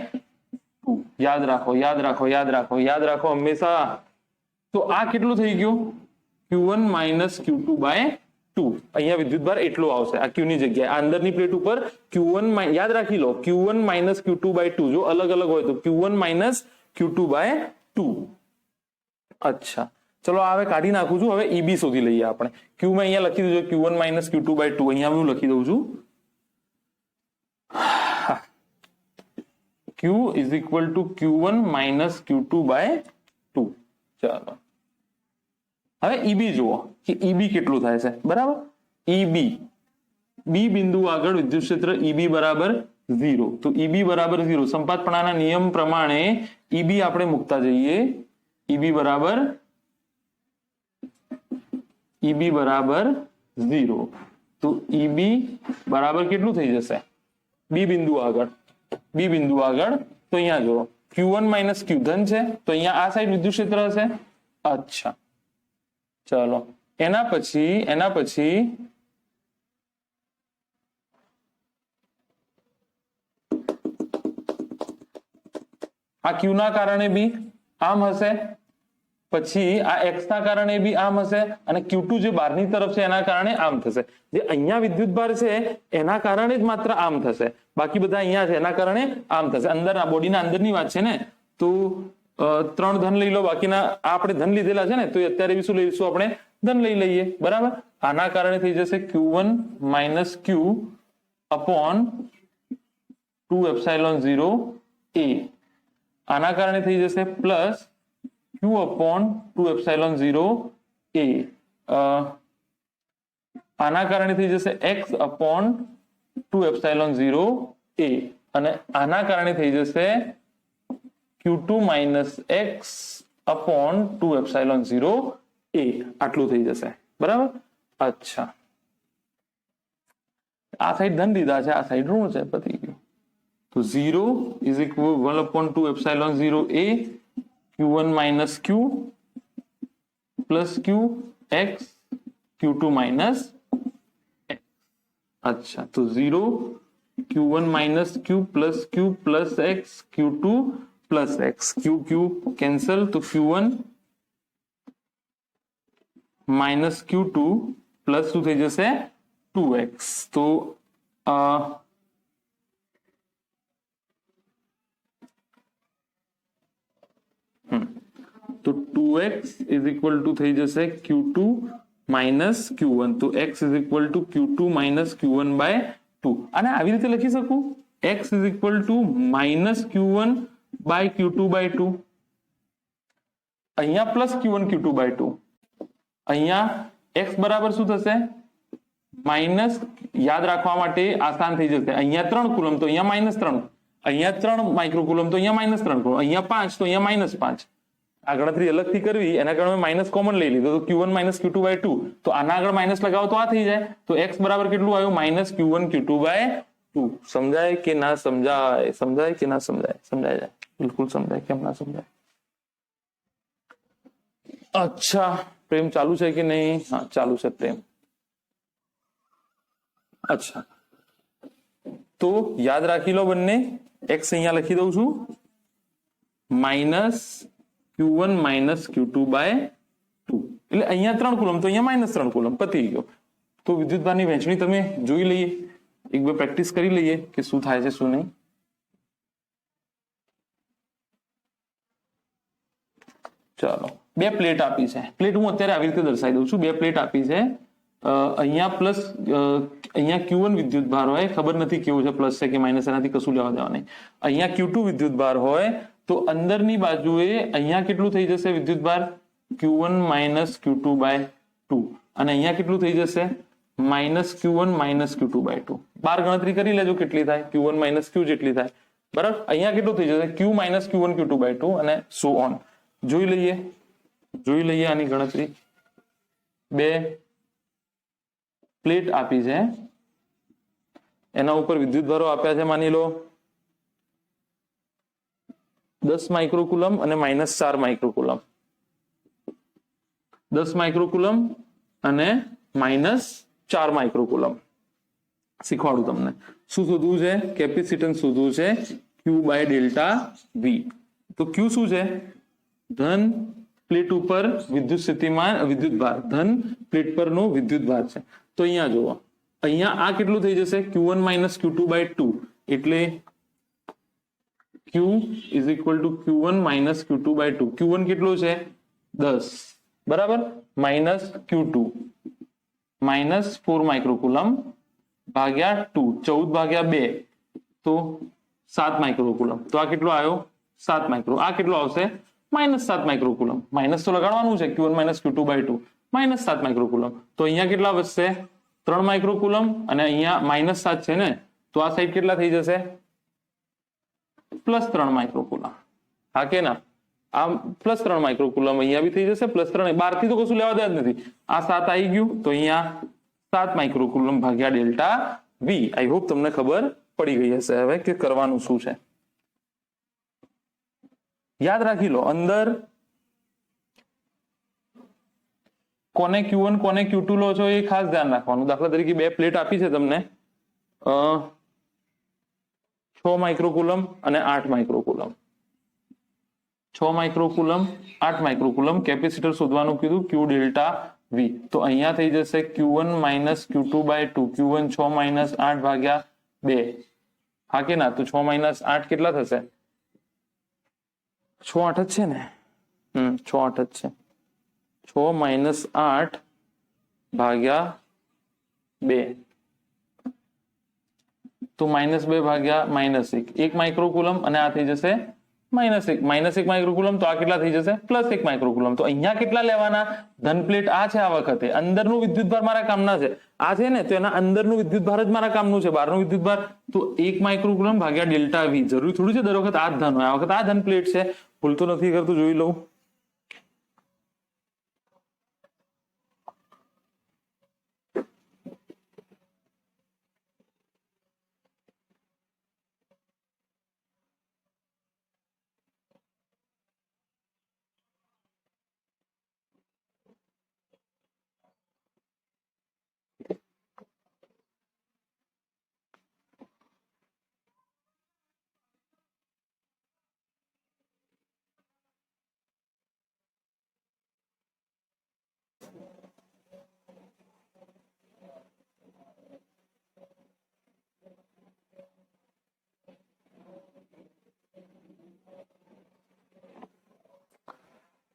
2. યાદ રાખો હંમેશા. તો આ કેટલું થઈ ગયું Q1 માઇનસ Q2 બાય 2. અહીંયા વિદ્યુતભાર એટલો આવશે આ Q ની જગ્યાએ. આ અંદરની પ્લેટ ઉપર Q1 યાદ રાખી લો Q1 માઇનસ Q2 બાય 2. જો અલગ અલગ હોય તો Q1 માઇનસ Q2 બાય 2. અચ્છા ચલો હવે કાઢી નાખું છું. હવે EB શોધી લઈએ આપણે. Q માં અહીંયા લખી દઉં Q1 માઇનસ Q2 બાય 2. અહીંયા હું લખી દઉં છું Q is equal to Q1 minus Q2 by 2. ચાલો હવે EB જુઓ કે EB કેટલું થાય છે. બરાબર EB બી બિંદુ આગળ વિદ્યુત ક્ષેત્ર EB બરાબર 0. તો EB બરાબર 0. સંપાતપણાના નિયમ પ્રમાણે EB આપણે મૂકતા જઈએ. EB બરાબર 0. તો EB બરાબર કેટલું થઈ જશે બી બિંદુ આગળ તો અહીંયા જુઓ Q1 માઇનસ Q ધન છે તો અહીંયા આ સાઈડ વિદ્યુત ક્ષેત્ર હશે. અચ્છા ચલો એના પછી આ Q ના કારણે બી આમ હશે, પછી આ X ના કારણે બી આમ હશે, અને Q2 જે બહારની તરફ છે એના કારણે આમ થશે. જે અહીંયા વિદ્યુતભાર છે એના કારણે જ માત્ર આમ થશે, બાકી બધા અહીંયા છે એના કારણે આમ થશે. અંદર બોડીના અંદરની વાત છે ને, તો 3 ધન લઈ લો, બાકીના આ આપણે ધન લીધેલા છે ને, તો અત્યારે બી શું લઈશું આપણે ધન લઈ લઈએ. બરાબર, આના કારણે થઈ જશે Q1 minus Q upon 2 epsilon 0 A. આના કારણે થઈ જશે plus Q upon 2 epsilon 0 A. આના કારણે થઈ જશે X અપોન 2 એપ્સાઇલોન 0 A. અને આના કારણે થઈ જશે Q2 minus X upon 2 epsilon 0 A. આટલું થઈ જશે. બરાબર. અચ્છા, આ સાઈડ ધન લીધા છે, આ સાઈડ ઋણ છે, પતી ગયું. તો 0 is equal 1 upon 2 epsilon 0 A Q1 minus Q plus Q X Q2 minus X. अच्छा, तो 0 Q1 minus Q plus X Q2 plus X. Q cancel, तो Q1 minus Q2 plus શું થઈ જશે 2X. તો तो 2x इज इक्वल टू થઈ જશે Q2 માઇનસ Q1. તો x is equal to Q2 minus Q1 by 2. અને આવી રીતે લખી શકું x is equal to minus Q1 by Q2 by 2. અહીંયા પ્લસ Q1 Q2 બાય 2. અહીંયા x બરાબર શું થશે માઇનસ, યાદ રાખવા માટે આસાન થઈ જશે. અહીંયા 3 કુલમ તો અહીંયા માઇનસ 3, અહીંયા 3 માઇક્રોકુલમ તો અહીંયા માઇનસ 3 કુલમ, અહીંયા 5 તો અહીંયા માઇનસ 5. આ ગણતરી અલગથી કરવી એના કારણે માઇનસ કોમન લઈ લીધો, તો Q1 માઇનસ Q2 બાય 2. તો આના આગળ માઇનસ લગાવો તો આ થઈ જાય. તો x બરાબર કેટલું આવ્યું માઇનસ Q1 Q2 બાય 2. સમજાય કે ના સમજાય? સમજાય કે ના સમજાય? સમજાય જાય, બિલકુલ સમજાય. કેમ ના સમજાય? અચ્છા, પ્રેમ ચાલુ છે કે નહીં? હા ચાલુ છે પ્રેમ. અચ્છા, તો યાદ રાખી લો બંને. x અહીંયા લખી દઉં છું minus Q1 minus Q2 by 2. એટલે અહીંયા 3 કુલમ તો અહીંયા માઇનસ 3 કુલમ, પતી ગયો. તો વિદ્યુતભારની વહેંચણી તમે જોઈ લઈએ, એક બે પ્રેક્ટિસ કરી લઈએ કે શું થાય છે શું નહીં. ચાલો, 2 પ્લેટ આપી છે. પ્લેટ હું અત્યારે આવી રીતે દર્શાવી દઉં છું. 2 પ્લેટ આપી છે. અહીંયા પ્લસ, અહીંયા Q1 વિદ્યુત ભાર હોય, ખબર નથી કેવું છે, પ્લસ છે કે માઇનસ, એનાથી કશું લેવા દેવા નહીં. અહીંયા Q2 વિદ્યુત ભાર હોય તો અંદરની બાજુએ અહીંયા કેટલું થઈ જશે વિદ્યુત ભાર Q1 માઇનસ Q2 બાય 2, અને અહીંયા કેટલું થઈ જશે minus Q1 minus Q2 by 2. બાર ગણતરી કરી લેજો કેટલી થાય, Q1 માઇનસ Q જેટલી થાય. બરાબર, અહીંયા કેટલું થઈ જશે Q minus Q1 Q2 by 2, અને સો ઓન. જોઈ લઈએ આની ગણતરી. 2 પ્લેટ આપી છે, એના ઉપર વિદ્યુત ભારો આપ્યા છે, માની લો 10 માઇક્રોકુલમ અને માઇનસ 4 માઇક્રોકુલમ. 10 માઇક્રોકુલમ અને માઇનસ 4 માઇક્રોકુલમ. શીખવાડું તમને શું શોધવું છે, કેપેસિટન્સ શોધવું છે ક્યુ બાય ડેલ્ટા વી. તો ક્યુ શું છે, ધન પ્લેટ ઉપર વિદ્યુત સ્થિતિમાન વિદ્યુત ભાર, ધન પ્લેટ પરનો વિદ્યુત ભાર છે. તો અહીંયા જુઓ, અહીંયા આ કેટલું થઈ જશે, Q1 માઇનસ Q2 બાય 2, એટલે Q is equal to Q1 minus Q2 by 2. Q1 કેટલું છે 10 બરાબર, માઇનસ Q2 માઇનસ 4 માઇક્રોકુલમ ભાગ્યા 2, 14 ભાગ્યા 2 તો 7 માઇક્રોકુલમ. તો આ કેટલો આવ્યો 7 માઇક્રો. આ કેટલો આવશે માઇનસ 7 માઇક્રોકુલમ. માઇનસ તો લગાડવાનું છે, Q1 minus Q2 by 2 minus 7 માઇક્રોકુલમ. તો અહીંયા કેટલા વધશે 3 માઇક્રોકુલમ, અને અહીંયા માઇનસ 7 છે ને, તો આ સાઈડ કેટલા થઈ જશે પ્લસ 3 માઇક્રોકુલમ. હા કે ના, આ પ્લસ 3 માઇક્રોકુલમ અહીંયા બી થઈ જશે પ્લસ 3. 12 થી તો કશું લેવા દે જ નથી. આ 7 આવી ગયું, તો અહીંયા 7 માઇક્રોકુલમ ભાગ્યા ડેલ્ટા વી. આઈ હોપ તમને ખબર પડી ગઈ હશે હવે કે કરવાનું શું છે. યાદ રાખી લો, અંદર કોને Q1 કોને Q2 લો છો એ ખાસ ધ્યાન રાખવાનું. દાખલા તરીકે બે પ્લેટ આપી છે તમને, 6 માઇક્રોકુલમ અને 8 માઇક્રોકુલમ. 6 માઇક્રોકુલમ 8 માઇક્રોકુલમ. કેપેસિટર શોધવાનું કીધું Q ડેલ્ટા વી. તો અહીંયા થઈ જશે Q1 minus Q2 by 2. Q1 6 minus 8 ભાગ્યા 2. હા કે ના, તો 6 માઇનસ 8 કેટલા થશે, 6 8 જ છે ને, 6 8 જ છે. 6 માઇનસ 8 ભાગ્યા 2 તો -2 ભાગ્યા -1, 1 માઇક્રોકુલમ, અને આ થઈ જશે -1 માઇક્રોકુલમ. તો આ કેટલા થઈ જશે +1 માઇક્રોકુલમ. તો અહીંયા કેટલા લેવાના, ધન પ્લેટ આ છે, આ વખતે અંદરનું વિદ્યુતભાર મારા કામના છે. આ છે ને, તો એના અંદરનું વિદ્યુતભાર જ મારા કામનું છે, બહારનું વિદ્યુતભાર તો 1 માઇક્રોકુલમ ભાગ્યા ડેલ્ટા વી. જરૂરી થોડું છે દર વખત આ જ ધન હોય, આ વખત આ ધન પ્લેટ છે, ભૂલ તો નથી કરતું, જોઈ લઉં.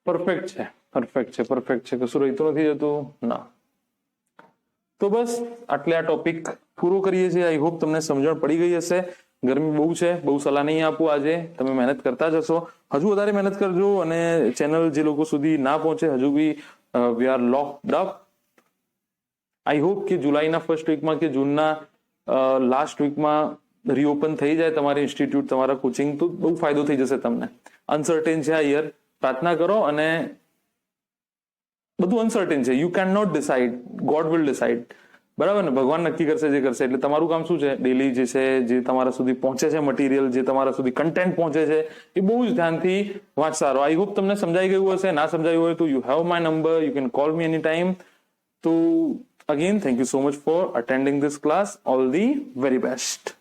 પરફેક્ટ છે, પરફેક્ટ છે, પરફેક્ટ છે, કશું રહેતું નથી જતું ના. તો બસ આટલે આ ટોપિક પૂરો કરીએ છીએ. આઈ હોપ તમને સમજણ પડી ગઈ હશે. ગરમી બહુ છે, બહુ સલાહ નહીં આપું આજે, તમે મહેનત કરતા જશો, હજુ વધારે મહેનત કરજો. અને ચેનલ જે લોકો સુધી ના પહોંચે, હજુ બી we are locked up. I hope કે જુલાઈના ફર્સ્ટ વીકમાં કે જૂનના લાસ્ટ વીકમાં રીઓપન થઈ જાય તમારી ઇન્સ્ટિટ્યૂટ, તમારા કોચિંગ, તો બહુ ફાયદો થઈ જશે તમને. અનસર્ટેન છે આ યર, પ્રાર્થના કરો, અને બધું અનસર્ટેન છે, you can not decide, God will decide, બરાબર ને, ભગવાન નક્કી કરશે જે કરશે. એટલે તમારું કામ શું છે, ડેલી જે છે, જે તમારા સુધી પહોંચે છે મટીરિયલ, જે તમારા સુધી કન્ટેન્ટ પહોંચે છે, એ બહુ જ ધ્યાનથી વાંચતા રહો. આઈ હોપ તમને સમજાઈ ગયું હશે. ના સમજાયું હોય તો you have my number, you can call me any time. તો again, thank you so much for attending this class. All the very best.